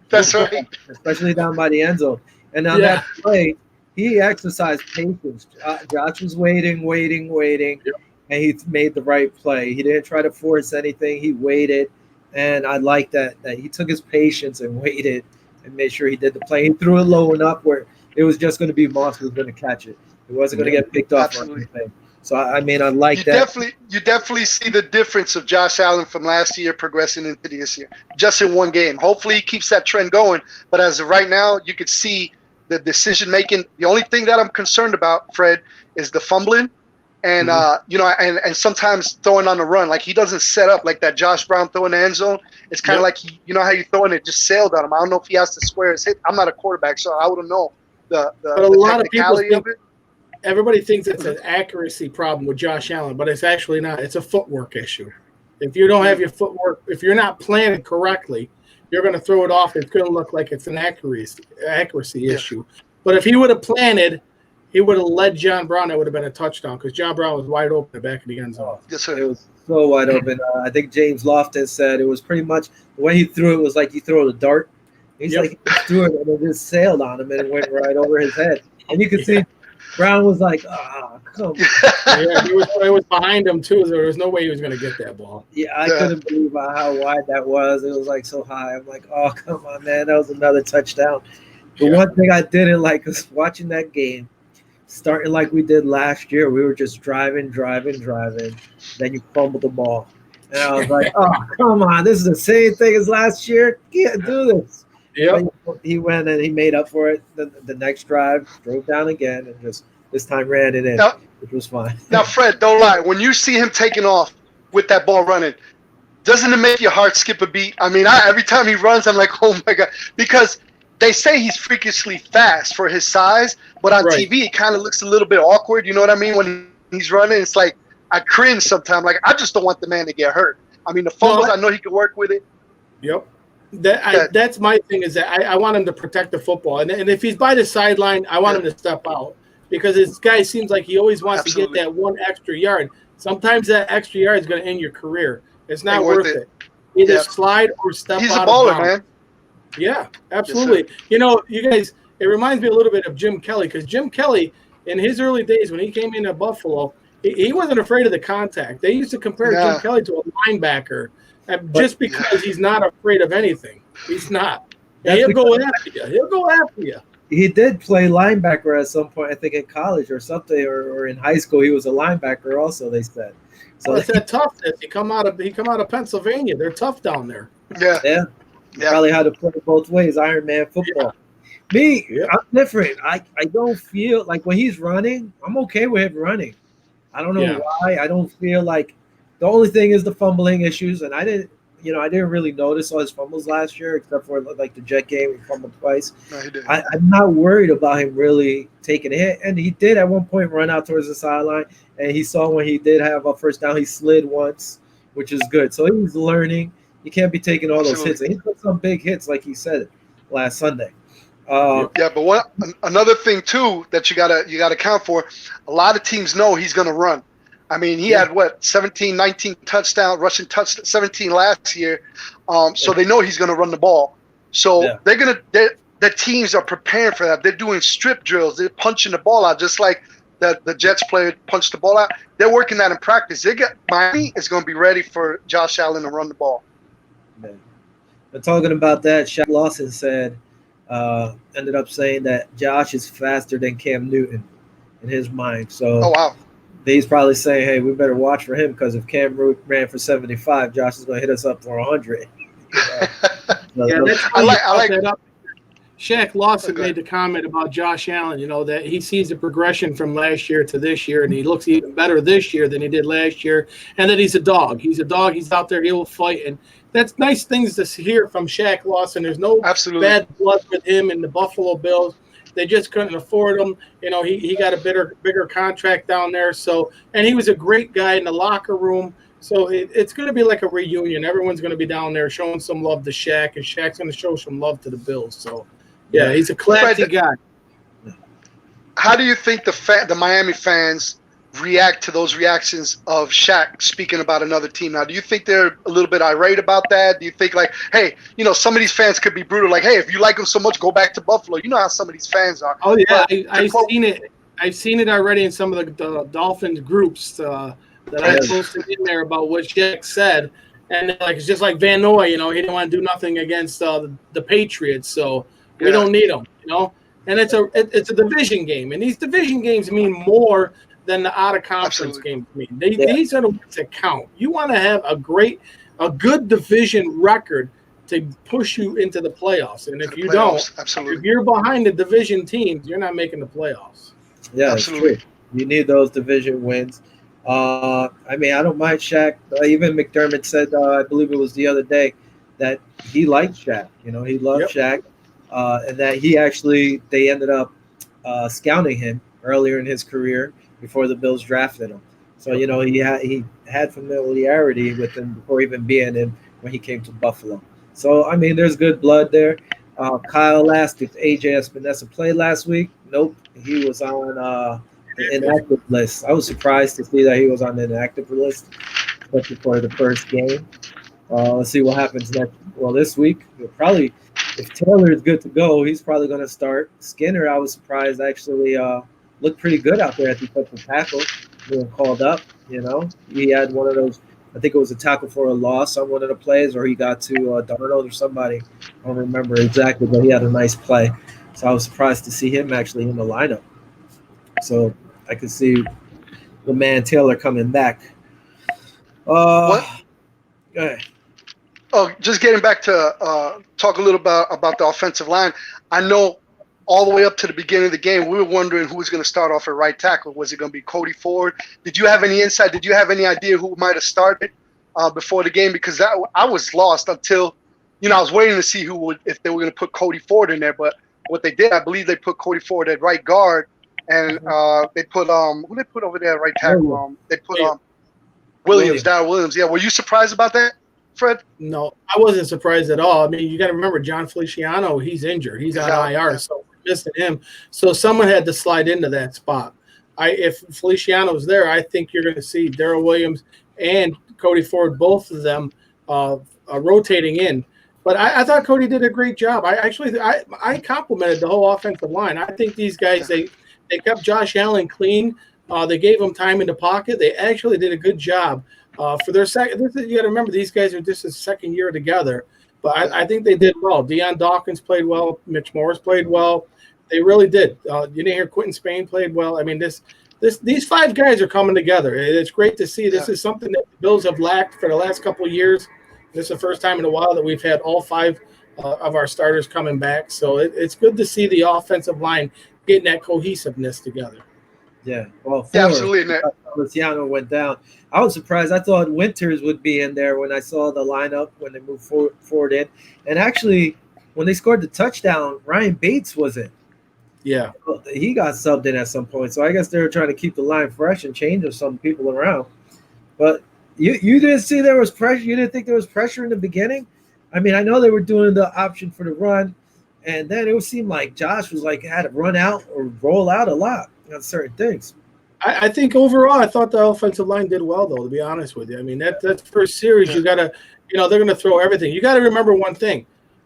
That's right. Especially down by the end zone. And on that play, he exercised patience. Josh was waiting, and he made the right play. He didn't try to force anything. He waited. And I like that he took his patience and waited and made sure he did the play. He threw it low enough where it was just going to be Moss who was going to catch it. It wasn't going to get picked off or anything. So, I like that. You definitely see the difference of Josh Allen from last year progressing into this year, just in one game. Hopefully he keeps that trend going. But as of right now, you could see the decision-making. The only thing that I'm concerned about, Fred, is the fumbling. And, and sometimes throwing on the run. Like, he doesn't set up like that Josh Brown throw in the end zone. It's kind of like, how you throw it just sailed on him. I don't know if he has to square his hit. I'm not a quarterback, so I wouldn't know the lot of people think, everybody thinks it's an accuracy problem with Josh Allen, but it's actually not. It's a footwork issue. If you don't have your footwork, if you're not planning correctly, you're going to throw it off. It's going to look like it's an accuracy issue. But if he would have planted, he would have led John Brown. That would have been a touchdown because John Brown was wide open at the back of the end zone. Yes, sir. It was so wide open. I think James Loftus said it was pretty much the way he threw it was like you throw a dart. He's like he threw it and it just sailed on him and it went right over his head. And you could see Brown was like, come on. It was behind him too. So there was no way he was going to get that ball. Yeah, I couldn't believe how wide that was. It was like so high. I'm like, oh, come on, man. That was another touchdown. The one thing I didn't like was watching that game. Starting like we did last year, we were just driving. Then you fumbled the ball. And I was like, oh, come on. This is the same thing as last year. Can't do this. Yeah. He went and he made up for it the next drive, drove down again, and just this time ran it in, which was fine. Now, Fred, don't lie. When you see him taking off with that ball running, doesn't it make your heart skip a beat? Every time he runs, I'm like, oh, my God. Because they say he's freakishly fast for his size, but on TV it kind of looks a little bit awkward. You know what I mean? When he's running, it's like I cringe sometimes. Like, I just don't want the man to get hurt. The fumbles, I know he can work with it. Yep. That's my thing is that I want him to protect the football. And if he's by the sideline, I want him to step out because this guy seems like he always wants to get that one extra yard. Sometimes that extra yard is going to end your career. It's not worth it. Either slide or step out. He's a baller, man. Yeah, absolutely. Yes, you guys, it reminds me a little bit of Jim Kelly because Jim Kelly, in his early days when he came into Buffalo, he wasn't afraid of the contact. They used to compare Jim Kelly to a linebacker just because he's not afraid of anything. He's not. He'll go after you. He'll go after you. He did play linebacker at some point, I think in college or something, or in high school. He was a linebacker also, they said. So it's that toughness. He come out of Pennsylvania. They're tough down there. Yeah. Probably had to play both ways, Iron Man football. Me, I'm different. I don't feel like when he's running, I'm okay with him running. I don't know why. I don't feel like the only thing is the fumbling issues, and I didn't really notice all his fumbles last year, except for like the Jet game, he fumbled twice. No, he did. I'm not worried about him really taking a hit, and he did at one point run out towards the sideline, and he saw when he did have a first down, he slid once, which is good. So he's learning. You can't be taking all those hits, and he took some big hits, like he said last Sunday. But another thing too that you gotta account for, a lot of teams know he's gonna run. I mean, he had 17, 19 touchdowns, rushing touchdowns, 17 last year. So they know he's gonna run the ball. So the teams are preparing for that. They're doing strip drills. They're punching the ball out just like the Jets player punched the ball out. They're working that in practice. Miami is gonna be ready for Josh Allen to run the ball. But talking about that, Shaq Lawson ended up saying that Josh is faster than Cam Newton in his mind. So he's probably saying, hey, we better watch for him because if Cam ran for 75, Josh is going to hit us up for 100. I like that. Shaq Lawson made the comment about Josh Allen, that he sees the progression from last year to this year, and he looks even better this year than he did last year, and that he's a dog. He's a dog. He's out there. He will fight, and that's nice things to hear from Shaq Lawson. There's no bad blood with him and the Buffalo Bills. They just couldn't afford him. He got a bigger contract down there. So, and he was a great guy in the locker room. So it's going to be like a reunion. Everyone's going to be down there showing some love to Shaq, and Shaq's going to show some love to the Bills. So, yeah, he's a classy guy. How do you think the Miami fans react to those reactions of Shaq speaking about another team? Now, do you think they're a little bit irate about that? Do you think like, hey, some of these fans could be brutal, like, hey, if you like them so much, go back to Buffalo. You know how some of these fans are. Oh yeah, I've seen it. I've seen it already in some of the Dolphins groups that I posted in there about what Shaq said, and like it's just like Van Noy, he didn't want to do nothing against the Patriots, so we don't need him, And it's a division game, and these division games mean more than the out-of-conference games mean. These are the ones that count. You want to have a good division record to push you into the playoffs. And if you don't, if you're behind the division teams, you're not making the playoffs. Yeah, absolutely. You need those division wins. I don't mind Shaq. Even McDermott said, I believe it was the other day, that he liked Shaq. He loved Shaq. And that they ended up scouting him earlier in his career before the Bills drafted him. So, he had familiarity with him before even being in when he came to Buffalo. So, there's good blood there. Kyle asked if AJ Espinosa played last week. Nope. He was on the inactive list. I was surprised to see that he was on the inactive list, especially for the first game. Let's see what happens this week. Probably, if Taylor is good to go, he's probably going to start. Skinner, I was surprised, actually looked pretty good out there at the defensive tackle, being called up. He had one of those. I think it was a tackle for a loss on one of the plays, or he got to Darnold or somebody. I don't remember exactly, but he had a nice play. So I was surprised to see him actually in the lineup. So I could see the man Taylor coming back. What? Go ahead. Oh, just getting back to talk a little about the offensive line. I know all the way up to the beginning of the game, we were wondering who was going to start off at right tackle. Was it going to be Cody Ford? Did you have any insight? Did you have any idea who might have started before the game? Because I was lost until, I was waiting to see if they were going to put Cody Ford in there. But what they did, I believe they put Cody Ford at right guard, and they put who they put over there at right tackle? They put Williams, Darrell Williams. Yeah, were you surprised about that? Fred? No, I wasn't surprised at all. I mean, you got to remember John Feliciano, he's injured. He's on IR, so we're missing him. So someone had to slide into that spot. If Feliciano's there, I think you're going to see Darrell Williams and Cody Ford, both of them rotating in. But I thought Cody did a great job. I complimented the whole offensive line. I think these guys, they kept Josh Allen clean. They gave him time in the pocket. They actually did a good job. For their second, you got to remember these guys are just a second year together, but I think they did well. Deion Dawkins played well. Mitch Morris played well. They really did. You didn't hear Quentin Spain played well. I mean, these five guys are coming together. It's great to see. This is something that the Bills have lacked for the last couple of years. This is the first time in a while that we've had all five of our starters coming back. So it's good to see the offensive line getting that cohesiveness together. Yeah, well, absolutely. Feliciano went down. I was surprised. I thought Winters would be in there when I saw the lineup when they moved forward in. And actually, when they scored the touchdown, Ryan Bates was in. Yeah. He got subbed in at some point. So I guess they were trying to keep the line fresh and change some people around. But you didn't see there was pressure? You didn't think there was pressure in the beginning? I mean, I know they were doing the option for the run. And then it seemed like Josh was had to run out or roll out a lot on certain things. I think overall, I thought the offensive line did well, though, to be honest with you. I mean, that first series, you got to, they're going to throw everything. You got to remember one thing.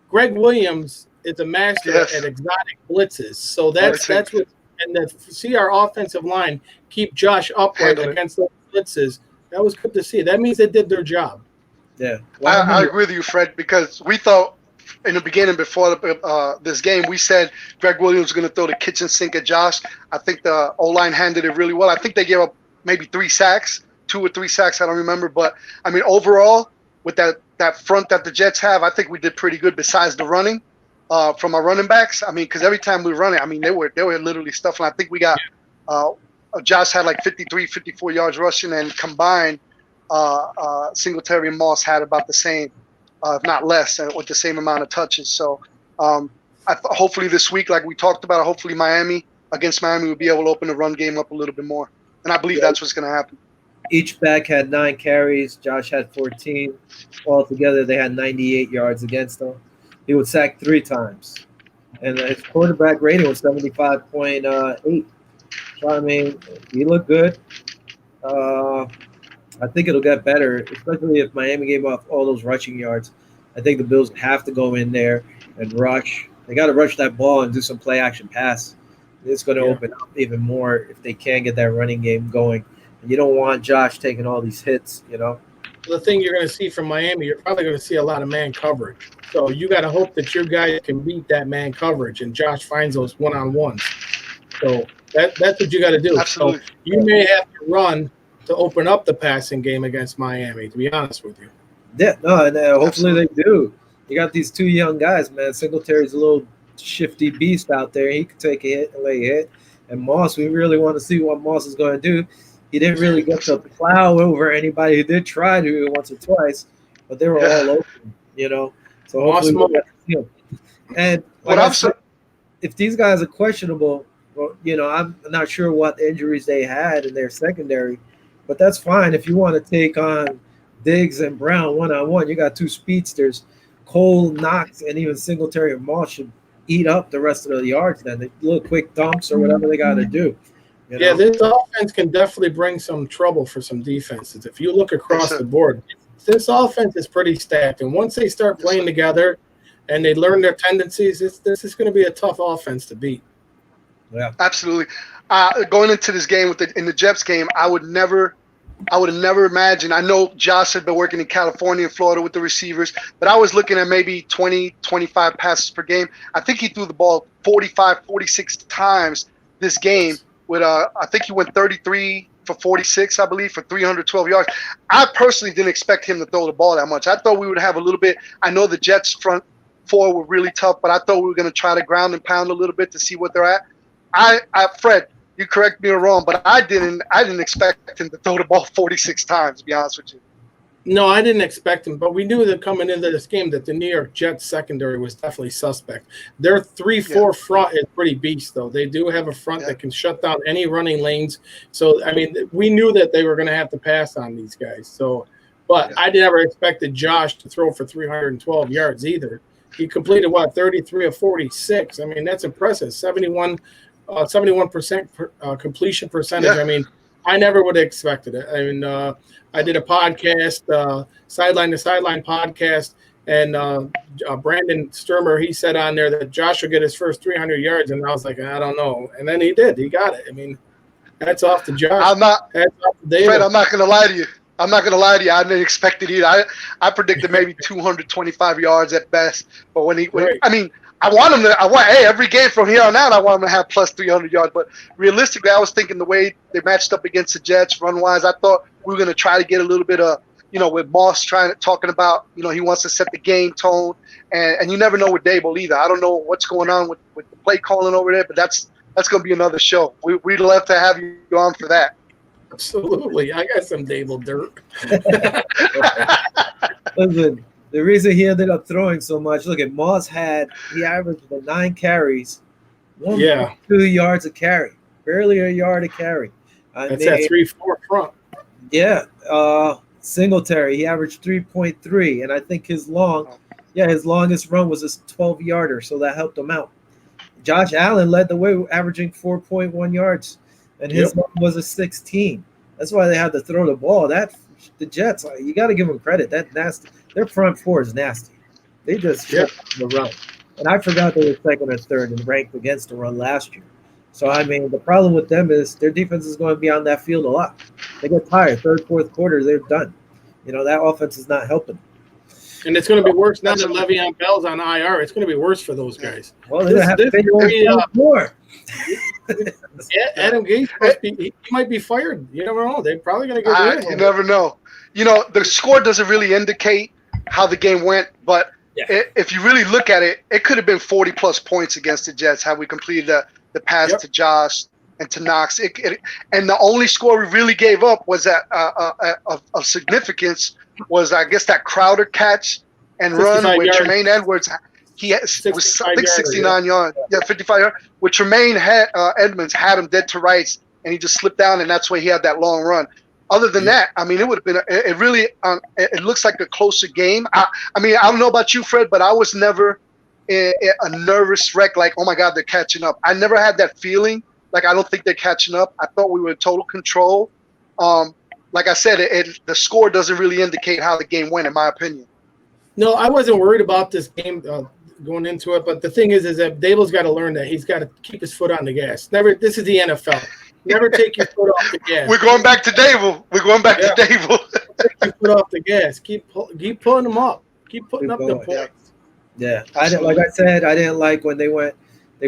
Greg Williams is a master at exotic blitzes. So that's what, and to see our offensive line keep Josh upright against those blitzes, that was good to see. That means they did their job. Yeah. Well, I agree with you, Fred, because we thought in the beginning before this game, we said Greg Williams was going to throw the kitchen sink at Josh. I think the O-line handled it really well. I think they gave up maybe 2 or 3 sacks. I don't remember. But, I mean, overall, with that front that the Jets have, I think we did pretty good besides the running from our running backs. I mean, because every time we run it, I mean, they were literally stuffing. I think we got Josh had 53, 54 yards rushing, and combined Singletary and Moss had about the same. If not less, with the same amount of touches. So hopefully this week, like we talked about, hopefully against Miami, we'll be able to open the run game up a little bit more. And I believe that's what's going to happen. Each back had 9 carries. Josh had 14. Altogether, they had 98 yards against him. He was sacked 3 times. And his quarterback rating was 75.8. So, I mean, he looked good. I think it'll get better, especially if Miami gave up all those rushing yards. I think the Bills have to go in there and rush. They got to rush that ball and do some play-action pass. It's going to open up even more if they can get that running game going. And you don't want Josh taking all these hits, The thing you're going to see from Miami, you're probably going to see a lot of man coverage. So you got to hope that your guys can beat that man coverage, and Josh finds those one-on-ones. So that's what you got to do. Absolutely. So you may have to run to open up the passing game against Miami, to be honest with you. Yeah, no, and hopefully they do. You got these 2 young guys, man. Singletary's a little shifty beast out there. He could take a hit and lay a hit. And Moss, we really want to see what Moss is going to do. He didn't really get to plow over anybody who did try to once or twice, but they were all open, So hopefully we'll get to see him. And if these guys are questionable, well, I'm not sure what injuries they had in their secondary, but that's fine. If you want to take on Diggs and Brown one-on-one, you got 2 speedsters. Cole, Knox, and even Singletary and Moss should eat up the rest of the yards then. They little quick dumps or whatever they got to do. Yeah, this offense can definitely bring some trouble for some defenses. If you look across the board, this offense is pretty stacked. And once they start playing together and they learn their tendencies, this is going to be a tough offense to beat. Yeah, absolutely. Going into this game in the Jets game, I would have never imagined. I know Josh had been working in California and Florida with the receivers, but I was looking at maybe 20, 25 passes per game. I think he threw the ball 45, 46 times this game. With I think he went 33 for 46, I believe, for 312 yards. I personally didn't expect him to throw the ball that much. I thought we would have a little bit. I know the Jets front 4 were really tough, but I thought we were going to try to ground and pound a little bit to see what they're at. Fred, you correct me or wrong, but I didn't expect him to throw the ball 46 times, to be honest with you. No, I didn't expect him, but we knew that coming into this game that the New York Jets secondary was definitely suspect. Their 3-4 front is pretty beast, though. They do have a front that can shut down any running lanes. So, I mean, we knew that they were going to have to pass on these guys. So, But I never expected Josh to throw for 312 yards either. He completed 33 of 46. I mean, that's impressive. 71% completion percentage. Yeah. I mean, I never would have expected it. I mean, I did a podcast, sideline to sideline podcast, and Brandon Sturmer, he said on there that Josh will get his first 300 yards, and I was like, I don't know, and then he did. He got it. I mean, hats off to Josh. I'm not, hats off to David. Fred. I'm not gonna lie to you. I didn't expect it either. I predicted maybe 225 yards at best. But every game from here on out, I want him to have plus 300 yards. But realistically, I was thinking the way they matched up against the Jets run-wise, I thought we were going to try to get a little bit of, with Moss talking about, he wants to set the game tone. And you never know with Dable either. I don't know what's going on with the play calling over there, but that's going to be another show. We'd love to have you on for that. Absolutely. I got some Dable dirt. Listen, the reason he ended up throwing so much, look at Moss he averaged 9 carries, 1.2 yards a carry, barely a yard a carry. That's that 3-4 front. Yeah. Singletary, he averaged 3.3, and I think his longest run was a 12-yarder, so that helped him out. Josh Allen led the way, averaging 4.1 yards. And his one was a 16. That's why they had to throw the ball. The Jets, you got to give them credit. That nasty. Their front four is nasty. They just shut the run. And I forgot they were second or third and ranked against the run last year. So, I mean, the problem with them is their defense is going to be on that field a lot. They get tired. Third, fourth quarter, they're done. That offense is not helping. And it's going to be worse now that Le'Veon Bell's on IR. It's going to be worse for those guys. Well, they're going to have to pay more. Adam Gase he might be fired. You never know. They're probably going to get rid of him. You never know. The score doesn't really indicate how the game went, but if you really look at it, it could have been 40-plus points against the Jets had we completed the pass to Josh and to Knox. And the only score we really gave up was of significance was, I guess, that Crowder catch and run with Tremaine Edwards. It was I think 69 yards. 55 yards. With Tremaine Edmonds had him dead to rights, and he just slipped down, and that's why he had that long run. Other than that, I mean, it would have been it looks like a closer game. I don't know about you, Fred, but I was never a nervous wreck like, oh, my God, they're catching up. I never had that feeling. Like, I don't think they're catching up. I thought we were in total control. Like I said, the score doesn't really indicate how the game went, in my opinion. No, I wasn't worried about this game going into it, but the thing is that Dable's got to learn that he's got to keep his foot on the gas. This is the NFL. Never take your foot off the gas. We're going back to Dable. To Dable. Take your foot off the gas. Keep pulling them up. Keep putting up the points. Yeah, like I said, I didn't like when they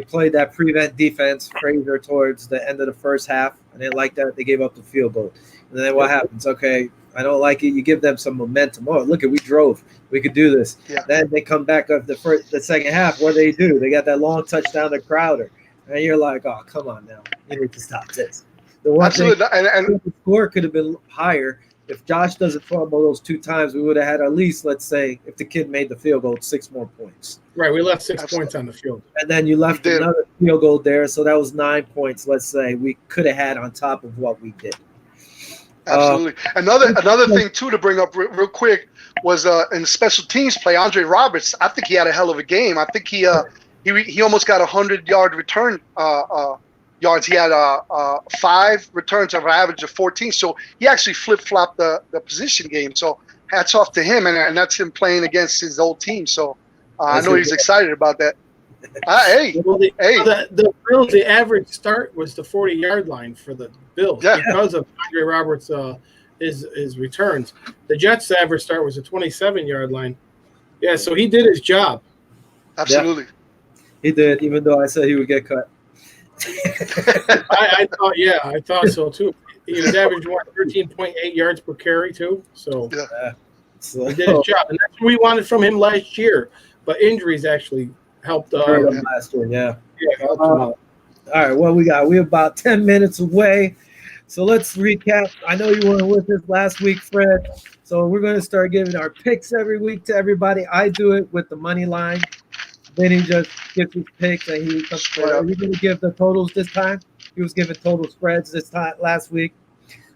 played that prevent defense, Frazier, towards the end of the first half. I didn't like that. They gave up the field goal. And then what happens? Okay, I don't like it. You give them some momentum. Oh, look, we drove. We could do this. Yeah. Then they come back up the second half. What do? They got that long touchdown to Crowder. And you're like, oh, come on now. You need to stop this. The one thing, and the score could have been higher. If Josh doesn't fumble those 2 times, we would have had at least, let's say, if the kid made the field goal, 6 more points. Right, we left 6 points on the field. And then you left another field goal there, so that was 9 points, let's say, we could have had on top of what we did. Absolutely. Another thing, too, to bring up real quick was in special teams play, Andre Roberts, I think he had a hell of a game. I think he almost got 100-yard return yards. He had 5 returns of an average of 14. So he actually flip-flopped the position game. So hats off to him, and that's him playing against his old team. So I know he's excited about that. The Bills, the average start was the 40-yard line for the Bills because of Andre Roberts' his returns. The Jets' average start was a 27-yard line. Yeah, so he did his job. Absolutely. Yeah, he did, even though I said he would get cut. I thought so too. He was averaging 13.8 yards per carry too. So he did his job, and that's what we wanted from him last year. But injuries actually helped him last year. Yeah, helped him out. All right, what we got? We're about 10 minutes away, so let's recap. I know you weren't with us last week, Fred. So we're going to start giving our picks every week to everybody. I do it with the money line. Then he just gives his picks, and he comes. Are you going to give the totals this time? He was giving total spreads this time last week.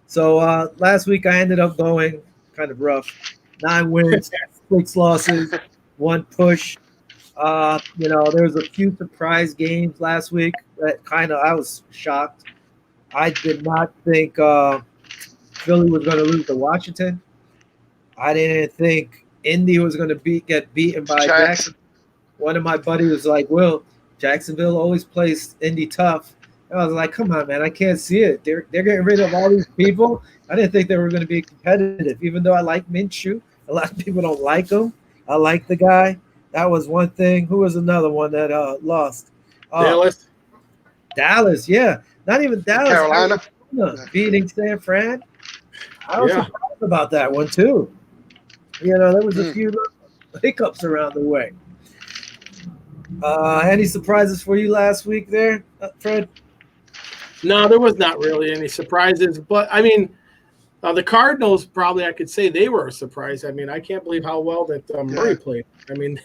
So last week I ended up going kind of rough. 9 wins, 6 losses, 1 push. There was a few surprise games last week that I was shocked. I did not think Philly was going to lose to Washington. I didn't think Indy was going to get beaten by Jackson. One of my buddies was like, "Will, Jacksonville always plays Indy tough." And I was like, "Come on, man, I can't see it. They're getting rid of all these people. I didn't think they were going to be competitive, even though I like Minshew. A lot of people don't like him. I like the guy. That was one thing. Who was another one that lost? Dallas, yeah. Not even Dallas. Carolina. Beating San Fran. I was surprised about that one, too. There was a few hiccups around the way. Any surprises for you last week there, Fred? No, there was not really any surprises. But, I mean, the Cardinals, probably I could say they were a surprise. I mean, I can't believe how well that Murray played. I mean,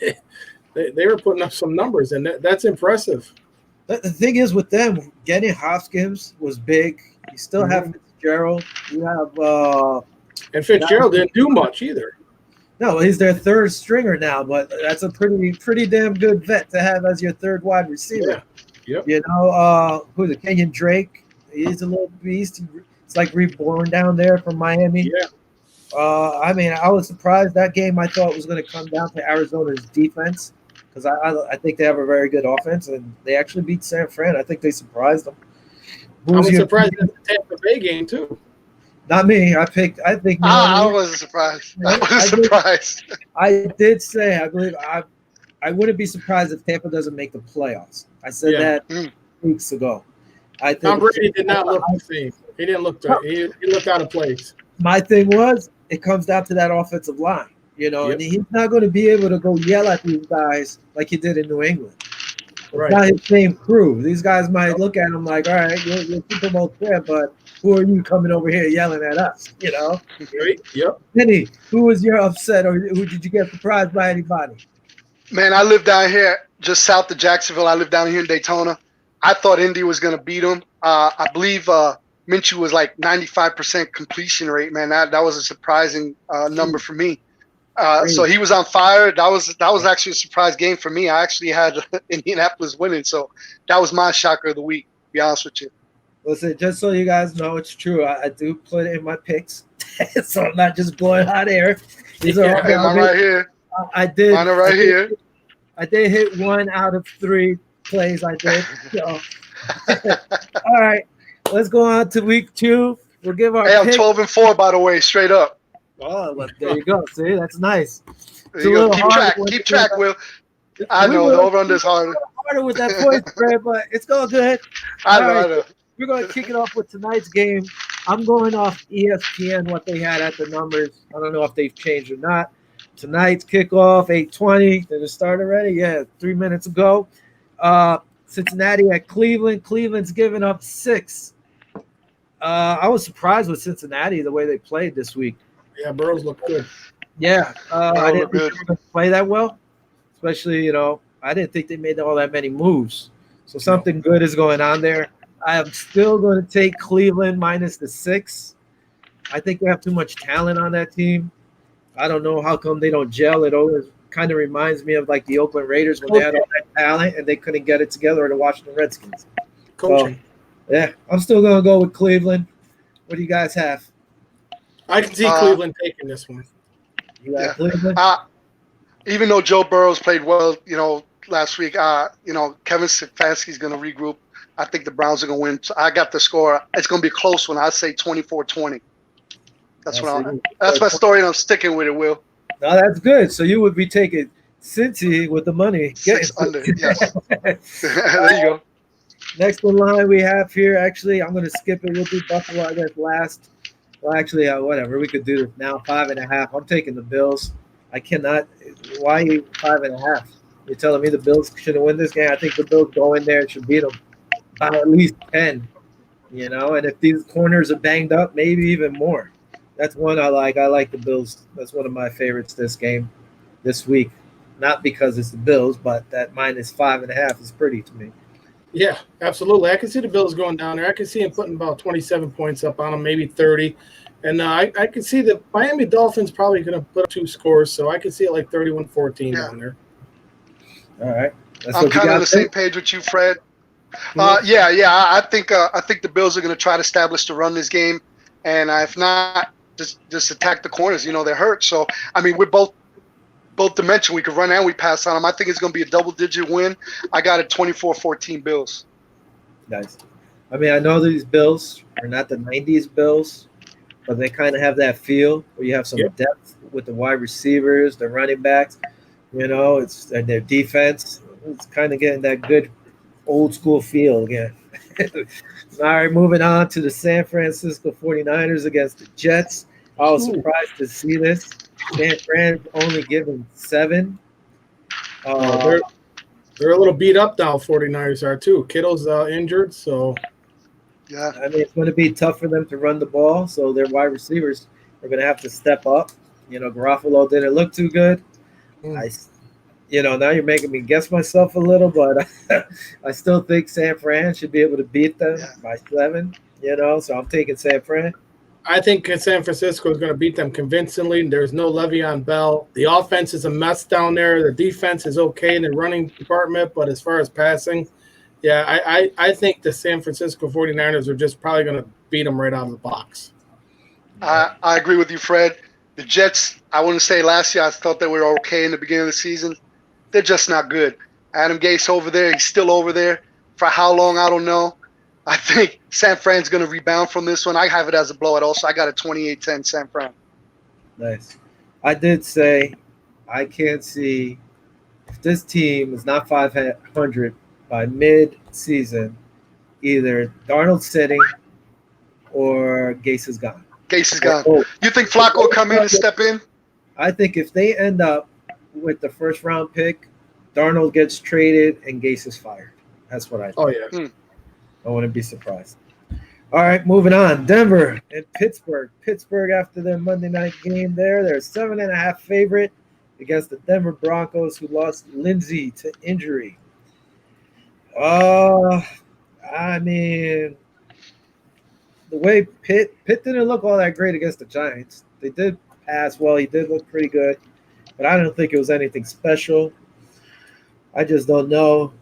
they were putting up some numbers, and that's impressive. The thing is with them, getting Hopkins was big. You still have Fitzgerald. You have and Fitzgerald didn't do much either. No, he's their third stringer now, but that's a pretty damn good vet to have as your third wide receiver. Yeah. Yep. Who's it? Kenyon Drake. He's a little beast. It's like reborn down there from Miami. Yeah. I mean, I was surprised that game. I thought was going to come down to Arizona's defense because I think they have a very good offense, and they actually beat San Fran. I think they surprised them. I was surprised at the Tampa Bay game too. Not me. I think. I wasn't surprised. I did say I believe I wouldn't be surprised if Tampa doesn't make the playoffs. I said that weeks ago. I think Tom Brady did not look the same. He didn't look good. He looked out of place. My thing was, it comes down to that offensive line, and he's not going to be able to go yell at these guys like he did in New England. It's not his same crew. These guys might look at him like, all right, you're Super Bowl champ, but who are you coming over here yelling at us, Yep. Vinny, who was your upset, or who did you get surprised by anybody? Man, I live down here just south of Jacksonville. I live down here in Daytona. I thought Indy was going to beat them. I believe Minshew was like 95% completion rate, man. That was a surprising number for me. So he was on fire. That was actually a surprise game for me. I actually had Indianapolis winning, so that was my shocker of the week, to be honest with you. Listen, just so you guys know, it's true. I do put it in my picks, so I'm not just blowing hot air. These are mine right here. I did. Mine are right here. I did hit 1 out of 3 plays. I did. So. All right, let's go on to week 2. We'll give our. Hey, I'm 12-4, by the way, straight up. Oh, well, there you go. See, that's nice. There you go. Keep track, Will. I know the over-under is harder. Harder with that point spread, but it's going good. I know. We're going to kick it off with tonight's game. I'm going off ESPN, what they had at the numbers. I don't know if they've changed or not. Tonight's kickoff, 8:20. Did it start already? Yeah, 3 minutes ago. Cincinnati at Cleveland. Cleveland's giving up 6. I was surprised with Cincinnati, the way they played this week. Yeah, Burrows looked good. Yeah, I didn't think they were going to play that well. Especially, I didn't think they made all that many moves. So something good is going on there. I am still going to take Cleveland minus the 6. I think they have too much talent on that team. I don't know how come they don't gel. It always kind of reminds me of like the Oakland Raiders when they had all that talent and they couldn't get it together, or the Washington Redskins. Coaching. So, yeah, I'm still going to go with Cleveland. What do you guys have? I can see Cleveland taking this one. You got Cleveland? Even though Joe Burrows played well, last week, Kevin Stefanski's going to regroup. I think the Browns are going to win. So I got the score. It's going to be a close one. I'd say 24-20. That's my story, and I'm sticking with it, Will. No, that's good. So you would be taking Cincy with the money. 6 under, yes. There you go. Next in line we have here, actually, I'm going to skip it. We'll do Buffalo, I guess, last. Well, actually, whatever. We could do this now. 5.5. I'm taking the Bills. I cannot. Why 5.5? You're telling me the Bills shouldn't win this game? I think the Bills go in there and should beat them by at least 10. And if these corners are banged up, maybe even more. That's one I like. I like the Bills. That's one of my favorites this week. Not because it's the Bills, but that minus 5.5 is pretty to me. Yeah, absolutely. I can see the Bills going down there. I can see him putting about 27 points up on them, maybe 30. And I can see the Miami Dolphins probably going to put up 2 scores, so I can see it like 31-14 Yeah. down there. All right. That's I'm what you kind of on got the there? same page with you, Fred. Mhm. Yeah. I think the Bills are going to try to establish the run this game, and if not, just attack the corners. You know, they're hurt. So I mean, we're both dimension. We could run and we pass on them. I think it's going to be a double-digit win. I got it 24-14 Bills. Nice. I mean, I know these Bills are not the 90s Bills, but they kind of have that feel where you have some Yep. depth with the wide receivers, the running backs. You know, it's and their defense. It's kind of getting that good old school feel again. All right, moving on to the San Francisco 49ers against the Jets. I was Ooh. surprised to see this. San Fran only given 7. They're a little beat up now, 49ers are too. Kittle's injured, so Yeah. I mean, it's going to be tough for them to run the ball, so their wide receivers are going to have to step up. You know, Garofalo didn't look too good. I, now you're making me guess myself a little, but I still think San Fran should be able to beat them by 7. You know, so I'm taking San Fran. I think San Francisco is going to beat them convincingly. There's no Le'Veon Bell. The offense is a mess down there. The defense is okay in the running department, but as far as passing, yeah, I think the San Francisco 49ers are just probably going to beat them right out of the box. I agree with you, Fred. The Jets, I wouldn't say last year I thought they were okay in the beginning of the season. They're just not good. Adam Gase over there, he's still over there. For how long, I don't know. I think San Fran's going to rebound from this one. I have it as a blowout also. I got a 28-10 San Fran. Nice. I did say I can't see if this team is not 500 by mid-season, either Darnold sitting or Gase is gone. Gase is gone. You think Flacco will come in and step in? I think if they end up with the first-round pick, Darnold gets traded and Gase is fired. That's what I think. Oh, yeah. I wouldn't be surprised. All right, moving on. Denver and Pittsburgh. Pittsburgh, after their Monday night game there, they're a 7.5 favorite against the Denver Broncos, who lost Lindsey to injury. I mean, the way Pitt didn't look all that great against the Giants. They did pass well. He did look pretty good, but I don't think it was anything special. I just don't know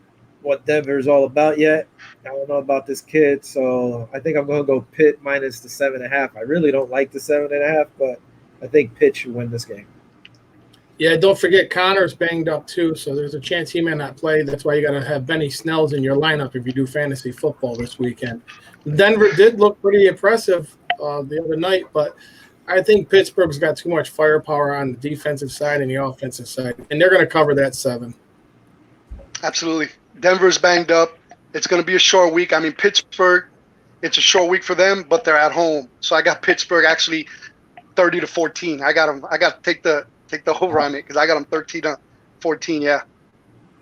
what Denver is all about yet. I don't know about this kid, so I think I'm going to go Pitt minus the 7.5. I really don't like the 7.5, but I think Pitt should win this game. Yeah, don't forget Connor's banged up too, so there's a chance he may not play. That's why you got to have Benny Snells in your lineup if you do fantasy football this weekend. Denver did look pretty impressive the other night, but I think Pittsburgh's got too much firepower on the defensive side and the offensive side, and they're going to cover that 7. Absolutely. Denver's banged up. It's going to be a short week. I mean, Pittsburgh, it's a short week for them, but they're at home. So I got Pittsburgh actually 30-14. I got them. I got to take the over on it because I got them 13-14. Yeah.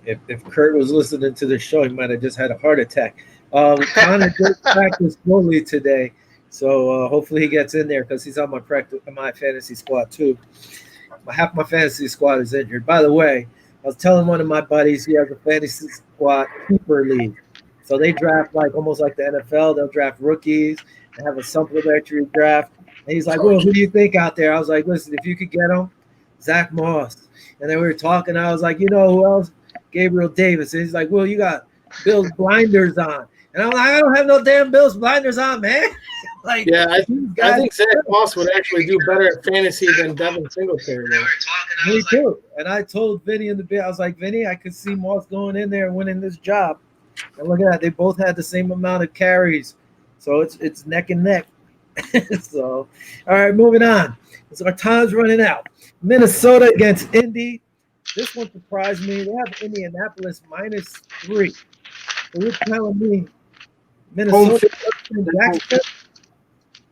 If Kurt was listening to the show, he might have just had a heart attack. Connor did practice slowly today, so hopefully he gets in there because he's on my fantasy squad too. Half my fantasy squad is injured. By the way, I was telling one of my buddies he has a fantasy squad keeper league. So they draft almost like the NFL. They'll draft rookies and have a supplementary draft. And he's like, well, who do you think out there? I was like, listen, if you could get him, Zach Moss. And then we were talking. I was like, you know who else? Gabriel Davis. And he's like, well, you got Bills blinders on. And I'm like, I don't have no damn Bills blinders on, man. Yeah, I think Zach Moss would actually do better at fantasy than Devin Singletary. Me too. And I told Vinny in the bit, I was like, Vinny, I could see Moss going in there and winning this job. And look at that. They both had the same amount of carries. So it's neck and neck. So, all right, moving on. So our time's running out. Minnesota against Indy. This one surprised me. They have Indianapolis -3. So you're telling me Minnesota,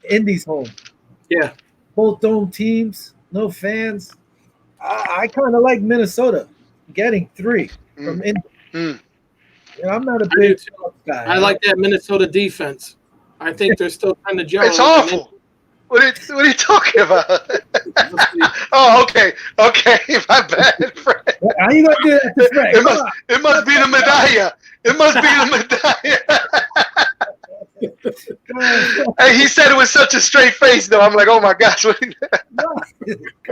Indy's home. Yeah. Both dome teams, no fans. I kind of like Minnesota getting 3 from Indy. I'm not a big guy. I like that Minnesota defense. I think they're still trying to gel. It's awful. What are you talking about? Oh, okay. My bad, Fred. How you gonna do that to Fred? It must be the medalla. It must be the medalla. Hey, he said it with such a straight face, though. I'm like, oh my gosh. Go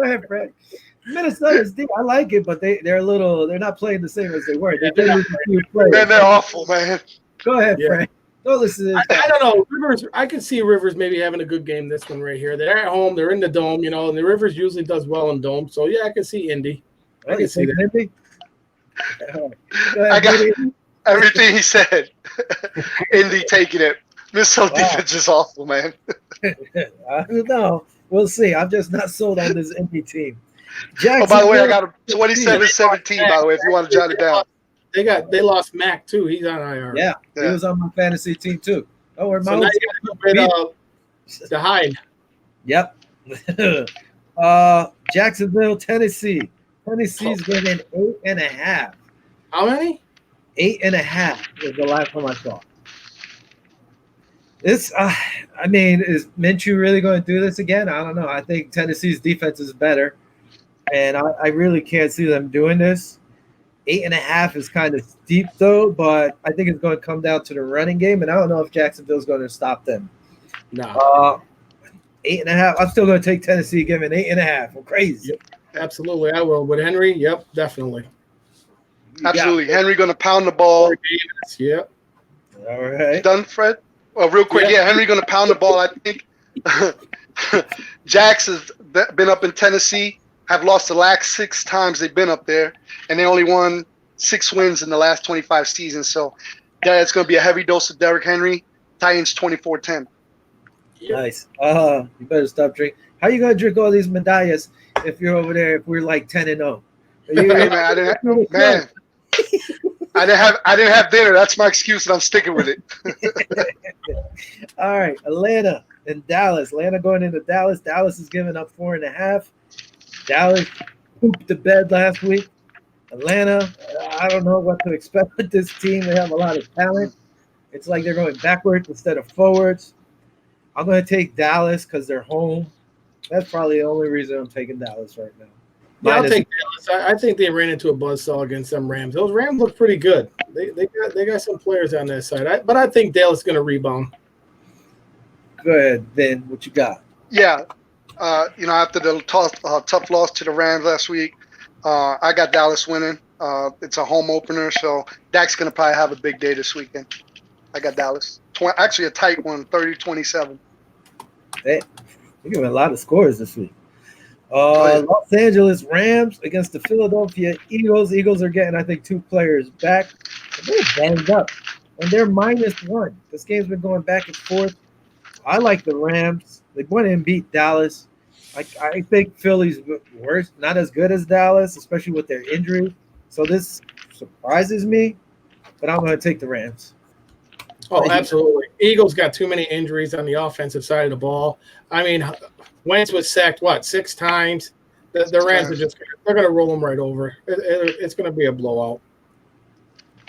ahead, Fred. Minnesota's deep. I like it, but they're not playing the same as they were. Man, they're awful, man. Go ahead, Fred. Don't listen to this guy. I don't know. Rivers, I can see Rivers maybe having a good game this one right here. They're at home. They're in the dome, and the Rivers usually does well in dome. So, yeah, I can see Indy. I can see that. Indy? I got everything he said. Indy taking it. Minnesota defense is awful, man. I don't know. We'll see. I'm just not sold on this Indy team. Oh, by the way, I got a 27-17, by the way, if you want to jot it down. They lost Mac too. He's on IR. Yeah, he was on my fantasy team too. Oh, we're so now you got to hide. Yep. Jacksonville, Tennessee. Tennessee's winning 8.5. How many? 8.5 was the last time I saw. This, is Minshew really going to do this again? I don't know. I think Tennessee's defense is better, and I really can't see them doing this. 8.5 is kind of steep, though, but I think it's going to come down to the running game, and I don't know if Jacksonville's going to stop them. No. 8.5. I'm still going to take Tennessee, giving 8.5. I'm crazy. Yep. Absolutely, I will. With Henry, yep, definitely. Absolutely. Henry going to pound the ball. Yep. All right. Done, Fred? Well, real quick, Henry going to pound the ball, I think. Jax has been up in Tennessee, have lost the last 6 times they've been up there, and they only won 6 wins in the last 25 seasons. So, it's going to be a heavy dose of Derrick Henry. Titans 24-10. Nice. You better stop drinking. How you going to drink all these medallas if you're over there, if we're like 10-0? Hey, man, I didn't have dinner. That's my excuse, and I'm sticking with it. All right, Atlanta and Dallas. Atlanta going into Dallas. Dallas is giving up 4.5. Dallas pooped the bed last week. Atlanta, I don't know what to expect with this team. They have a lot of talent. It's like they're going backwards instead of forwards. I'm going to take Dallas because they're home. That's probably the only reason I'm taking Dallas right now. Yeah, I'll take Dallas. I think they ran into a buzzsaw against them Rams. Those Rams look pretty good. They got some players on that side. But I think Dallas is going to rebound. Go ahead, Vin. What you got? Yeah. After the tough loss to the Rams last week, I got Dallas winning. It's a home opener, so Dak's going to probably have a big day this weekend. I got Dallas. Actually, a tight one, 30-27. Hey, you're giving a lot of scores this week. Los Angeles Rams against the Philadelphia Eagles. Eagles are getting, I think, 2 players back. They're banged up, and they're -1. This game's been going back and forth. I like the Rams. They went and beat Dallas. I think Philly's worse, not as good as Dallas, especially with their injury. So this surprises me, but I'm going to take the Rams. Oh, absolutely. Eagles got too many injuries on the offensive side of the ball. I mean, Wentz was sacked, 6 times? The Rams are they're going to roll them right over. It's going to be a blowout.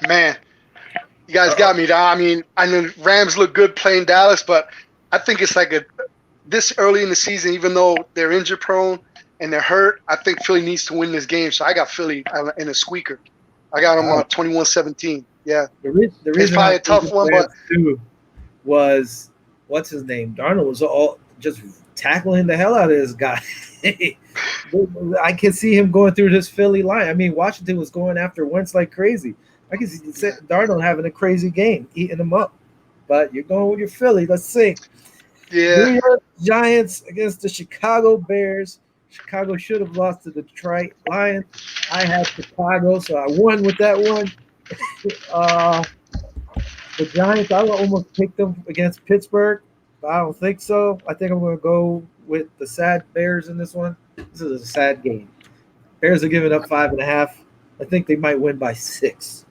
Man, you guys got me. I mean, I know Rams look good playing Dallas, but I think it's like this early in the season, even though they're injury prone and they're hurt, I think Philly needs to win this game. So I got Philly in a squeaker. I got them on 21-17. Yeah. The reason it's probably a tough one, but was what's his name? Darnold was all just tackling the hell out of this guy. I can see him going through this Philly line. I mean, Washington was going after Wentz like crazy. I can see Darnold having a crazy game, eating him up. But you're going with your Philly. Let's see. Yeah. New York Giants against the Chicago Bears. Chicago should have lost to the Detroit Lions. I had Chicago, so I won with that one. The Giants, I would almost pick them against Pittsburgh, but I don't think so. I think I'm going to go with the sad Bears in this one. This is a sad game. Bears are giving up 5.5. I think they might win by 6.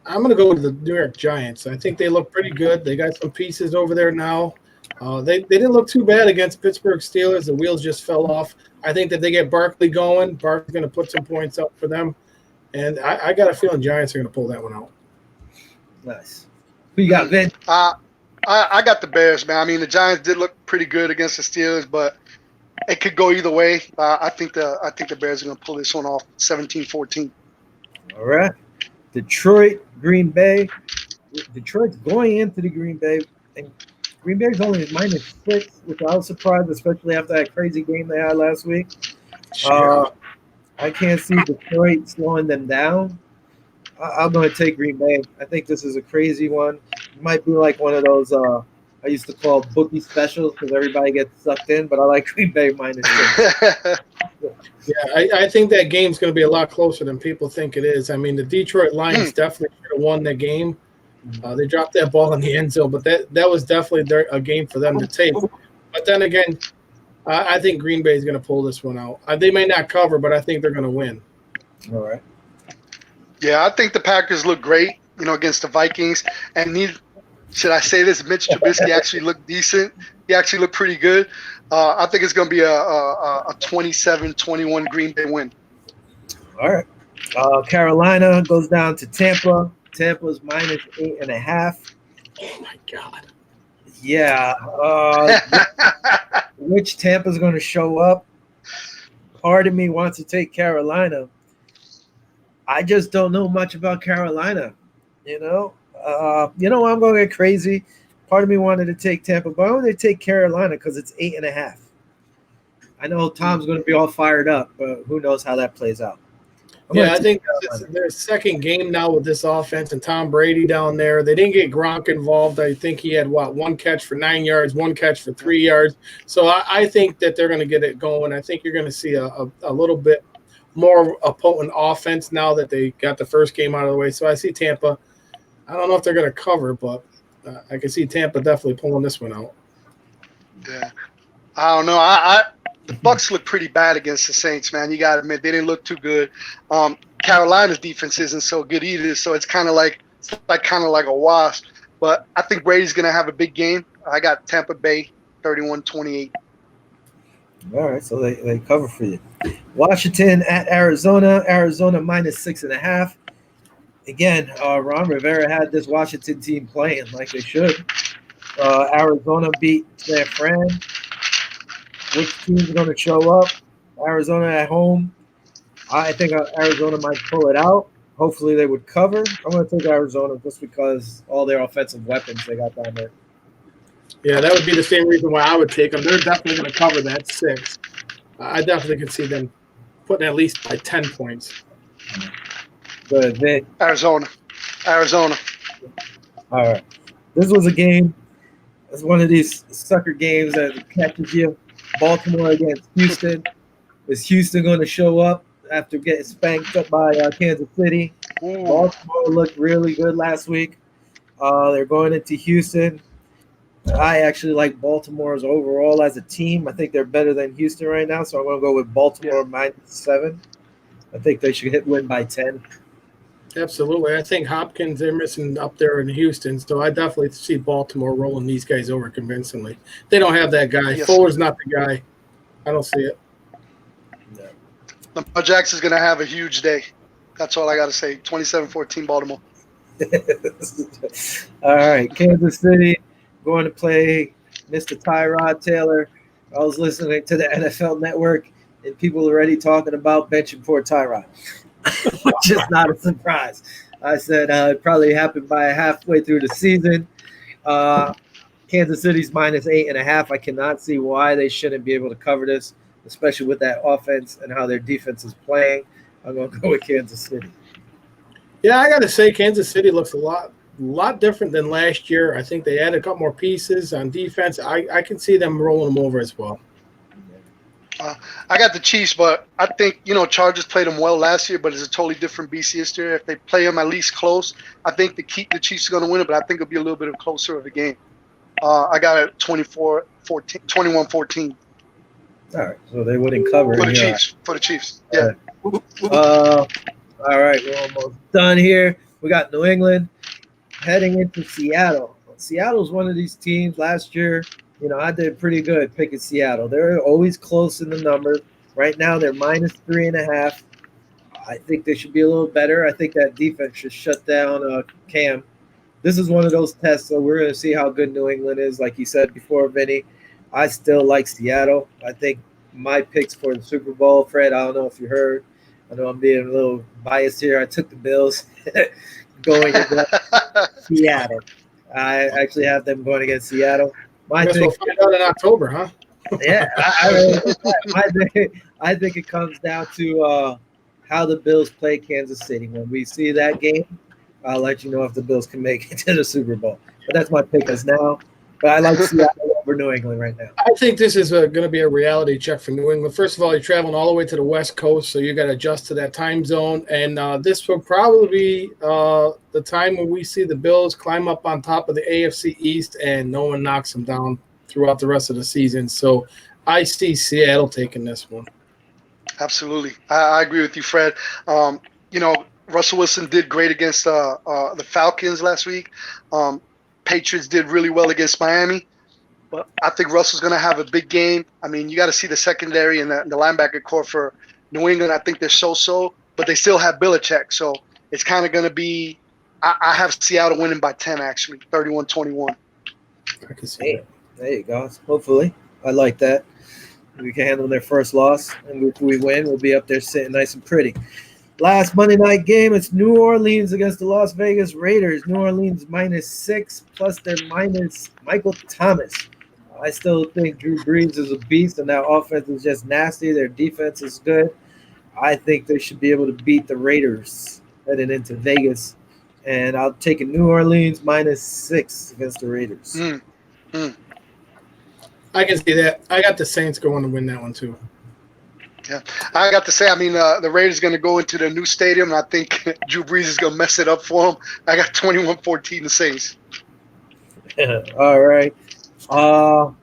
I'm going to go with the New York Giants. I think they look pretty good. They got some pieces over there now. They didn't look too bad against Pittsburgh Steelers. The wheels just fell off. I think that they get Barkley going. Barkley's going to put some points up for them. And I got a feeling Giants are going to pull that one out. Nice. Who you got, Vin? I got the Bears, man. I mean, the Giants did look pretty good against the Steelers, but it could go either way. I think the Bears are going to pull this one off 17-14. All right. Detroit, Green Bay. Detroit's going into the Green Bay, and Green Bay's only -6, which I was surprised, especially after that crazy game they had last week. I can't see Detroit slowing them down. I'm going to take Green Bay. I think this is a crazy one. It might be like one of those I used to call bookie specials because everybody gets sucked in, but I like Green Bay -6. Yeah, I think that game's going to be a lot closer than people think it is. I mean, the Detroit Lions definitely should have won that game. They dropped that ball in the end zone, but that was definitely a game for them to take. But then again, I think Green Bay is going to pull this one out. They may not cover, but I think they're going to win. All right. Yeah, I think the Packers look great, against the Vikings. And should I say this? Mitch Trubisky actually looked decent. He actually looked pretty good. I think it's going to be a 27-21 Green Bay win. All right. Carolina goes down to Tampa. Tampa's -8.5. Oh, my God. Yeah. Which Tampa's going to show up? Part of me wants to take Carolina. I just don't know much about Carolina. I'm going to get crazy. Part of me wanted to take Tampa, but I'm going to take Carolina because it's 8.5. I know Tom's going to be all fired up, but who knows how that plays out. I think it's their second game now with this offense and Tom Brady down there. They didn't get Gronk involved. I think he had, one catch for 9 yards, one catch for 3 yards. So I think that they're going to get it going. I think you're going to see a little bit more a potent offense now that they got the first game out of the way. So I see Tampa. I don't know if they're going to cover, but I can see Tampa definitely pulling this one out. Yeah, I don't know. The Bucs look pretty bad against the Saints, man. You got to admit they didn't look too good. Carolina's defense isn't so good either, so it's kind of like a wash. But I think Brady's going to have a big game. I got Tampa Bay 31-28. All right, so they cover for you. Washington at Arizona. Arizona -6.5. Again, Ron Rivera had this Washington team playing like they should. Arizona beat San Fran. Which team's going to show up? Arizona at home. I think Arizona might pull it out. Hopefully they would cover. I'm going to take Arizona just because all their offensive weapons they got down there. Yeah, that would be the same reason why I would take them. They're definitely going to cover that 6. I definitely can see them putting at least by 10 points. Good, Vic. Arizona. All right. This was a game. It's one of these sucker games that catches you. Baltimore against Houston. Is Houston going to show up after getting spanked up by Kansas City? Ooh. Baltimore looked really good last week. They're going into Houston. I actually like Baltimore's overall as a team. I think they're better than Houston right now, so I'm going to go with Baltimore -7. I think they should win by 10. Absolutely. I think Hopkins, they're missing up there in Houston, so I definitely see Baltimore rolling these guys over convincingly. They don't have that guy. Yes. Fuller's not the guy. I don't see it. No. Lamar Jackson's going to have a huge day. That's all I got to say. 27-14 Baltimore. All right, Kansas City going to play Mr. Tyrod Taylor. I was listening to the NFL Network, and people already talking about benching poor Tyrod, which is not a surprise. I said it probably happened by halfway through the season. Kansas City's -8.5. I cannot see why they shouldn't be able to cover this, especially with that offense and how their defense is playing. I'm going to go with Kansas City. Yeah, I got to say Kansas City looks a lot different than last year. I think they added a couple more pieces on defense. I can see them rolling them over as well. I got the Chiefs, but I think, Chargers played them well last year, but it's a totally different beast this year. If they play them at least close, I think the Chiefs are going to win it, but I think it'll be a little bit closer of a game. I got it 21-14. All right, so they wouldn't cover. For the Chiefs, yeah. All right, we're almost done here. We got New England heading into Seattle. Seattle's one of these teams last year. I did pretty good picking Seattle. They're always close in the numbers. Right now, they're -3.5. I think they should be a little better. I think that defense should shut down Cam. this is one of those tests. So we're going to see how good New England is. Like you said before, Vinny, I still like Seattle. I think my picks for the Super Bowl, Fred, I don't know if you heard. I know I'm being a little biased here. I took the Bills going against Seattle. I actually have them going against Seattle. I guess we'll find out in October, huh? Yeah, I think it comes down to how the Bills play Kansas City. When we see that game, I'll let you know if the Bills can make it to the Super Bowl. But that's my pick as now. But I like Seattle over New England right now. I think this is going to be a reality check for New England. First of all, you're traveling all the way to the West Coast, so you got to adjust to that time zone. And this will probably be the time when we see the Bills climb up on top of the AFC East and no one knocks them down throughout the rest of the season. So I see Seattle taking this one. Absolutely. I agree with you, Fred. Russell Wilson did great against the Falcons last week. Patriots did really well against Miami. But I think Russell's going to have a big game. I mean, you got to see the secondary and the linebacker core for New England. I think they're so-so, but they still have Belichick. So it's kind of going to be – I have Seattle winning by 10, actually, 31-21. I can see that. There you go. Hopefully. I like that. We can handle their first loss, and if we win, we'll be up there sitting nice and pretty. Last Monday night game, it's New Orleans against the Las Vegas Raiders. New Orleans -6, plus their minus Michael Thomas. I still think Drew Brees is a beast, and that offense is just nasty. Their defense is good. I think they should be able to beat the Raiders heading into Vegas. And I'll take a New Orleans -6 against the Raiders. I can see that. I got the Saints going to win that one too. Yeah, I got to say, I mean, the Raiders going to go into the new stadium, and I think Drew Brees is going to mess it up for them. I got 21-14 the Saints. All right.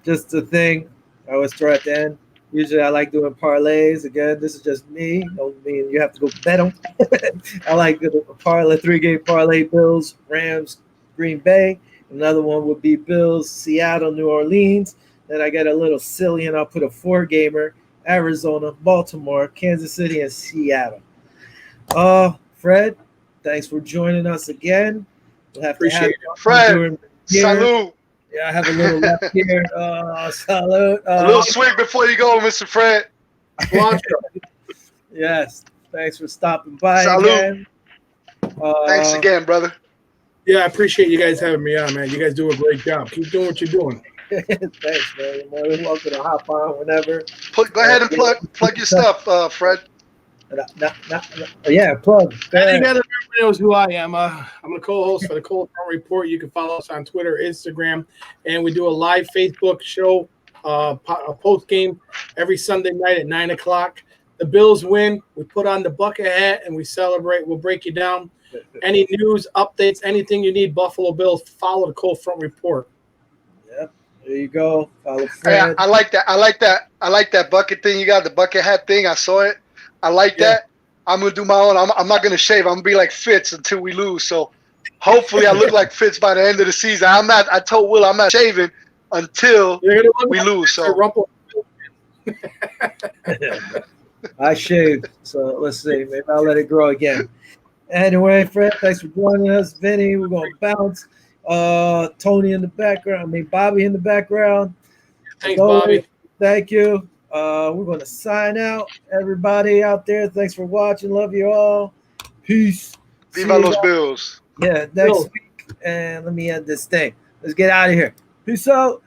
Just the thing I always throw at the end. Usually I like doing parlays. Again, this is just me. Don't mean you have to go bet them. I like the parlay, 3-game parlay, Bills, Rams, Green Bay. Another one would be Bills, Seattle, New Orleans. Then I get a little silly and I'll put a 4-gamer, Arizona, Baltimore, Kansas City, and Seattle. Fred, thanks for joining us again. We'll have Appreciate to have it. Fred, salute. Yeah, I have a little left here. Salute. A little swig before you go, Mr. Fred. Yes. Thanks for stopping by Salute. again. Thanks again, brother. Yeah, I appreciate you guys having me on, man. You guys do a great job. Keep doing what you're doing. Thanks, man. You're more than welcome to hop on whenever. Go ahead and plug your stuff, Fred. Yeah, plug. I think that everybody knows who I am. I'm the co-host for the Cold Front Report. You can follow us on Twitter, Instagram, and we do a live Facebook show, a post game every Sunday night at 9 o'clock. The Bills win. We put on the bucket hat and we celebrate. We'll break you down. Any news, updates, anything you need, Buffalo Bills, follow the Cold Front Report. Yep. There you go. Follow Fred. Hey, I like that. I like that bucket thing. You got the bucket hat thing. I saw it. I like that. I'm gonna do my own. I'm not gonna shave. I'm gonna be like Fitz until we lose. So hopefully I look like Fitz by the end of the season. I told Will I'm not shaving until we lose. So I shaved. So let's see. Maybe I'll let it grow again. Anyway, Fred, thanks for joining us. Vinny, we're gonna bounce. Tony in the background. Bobby in the background. Thanks, Bobby. Thank you. We're going to sign out. Everybody out there, thanks for watching. Love you all. Peace. Viva los Bills. Yeah, next week. And let me end this thing. Let's get out of here. Peace out.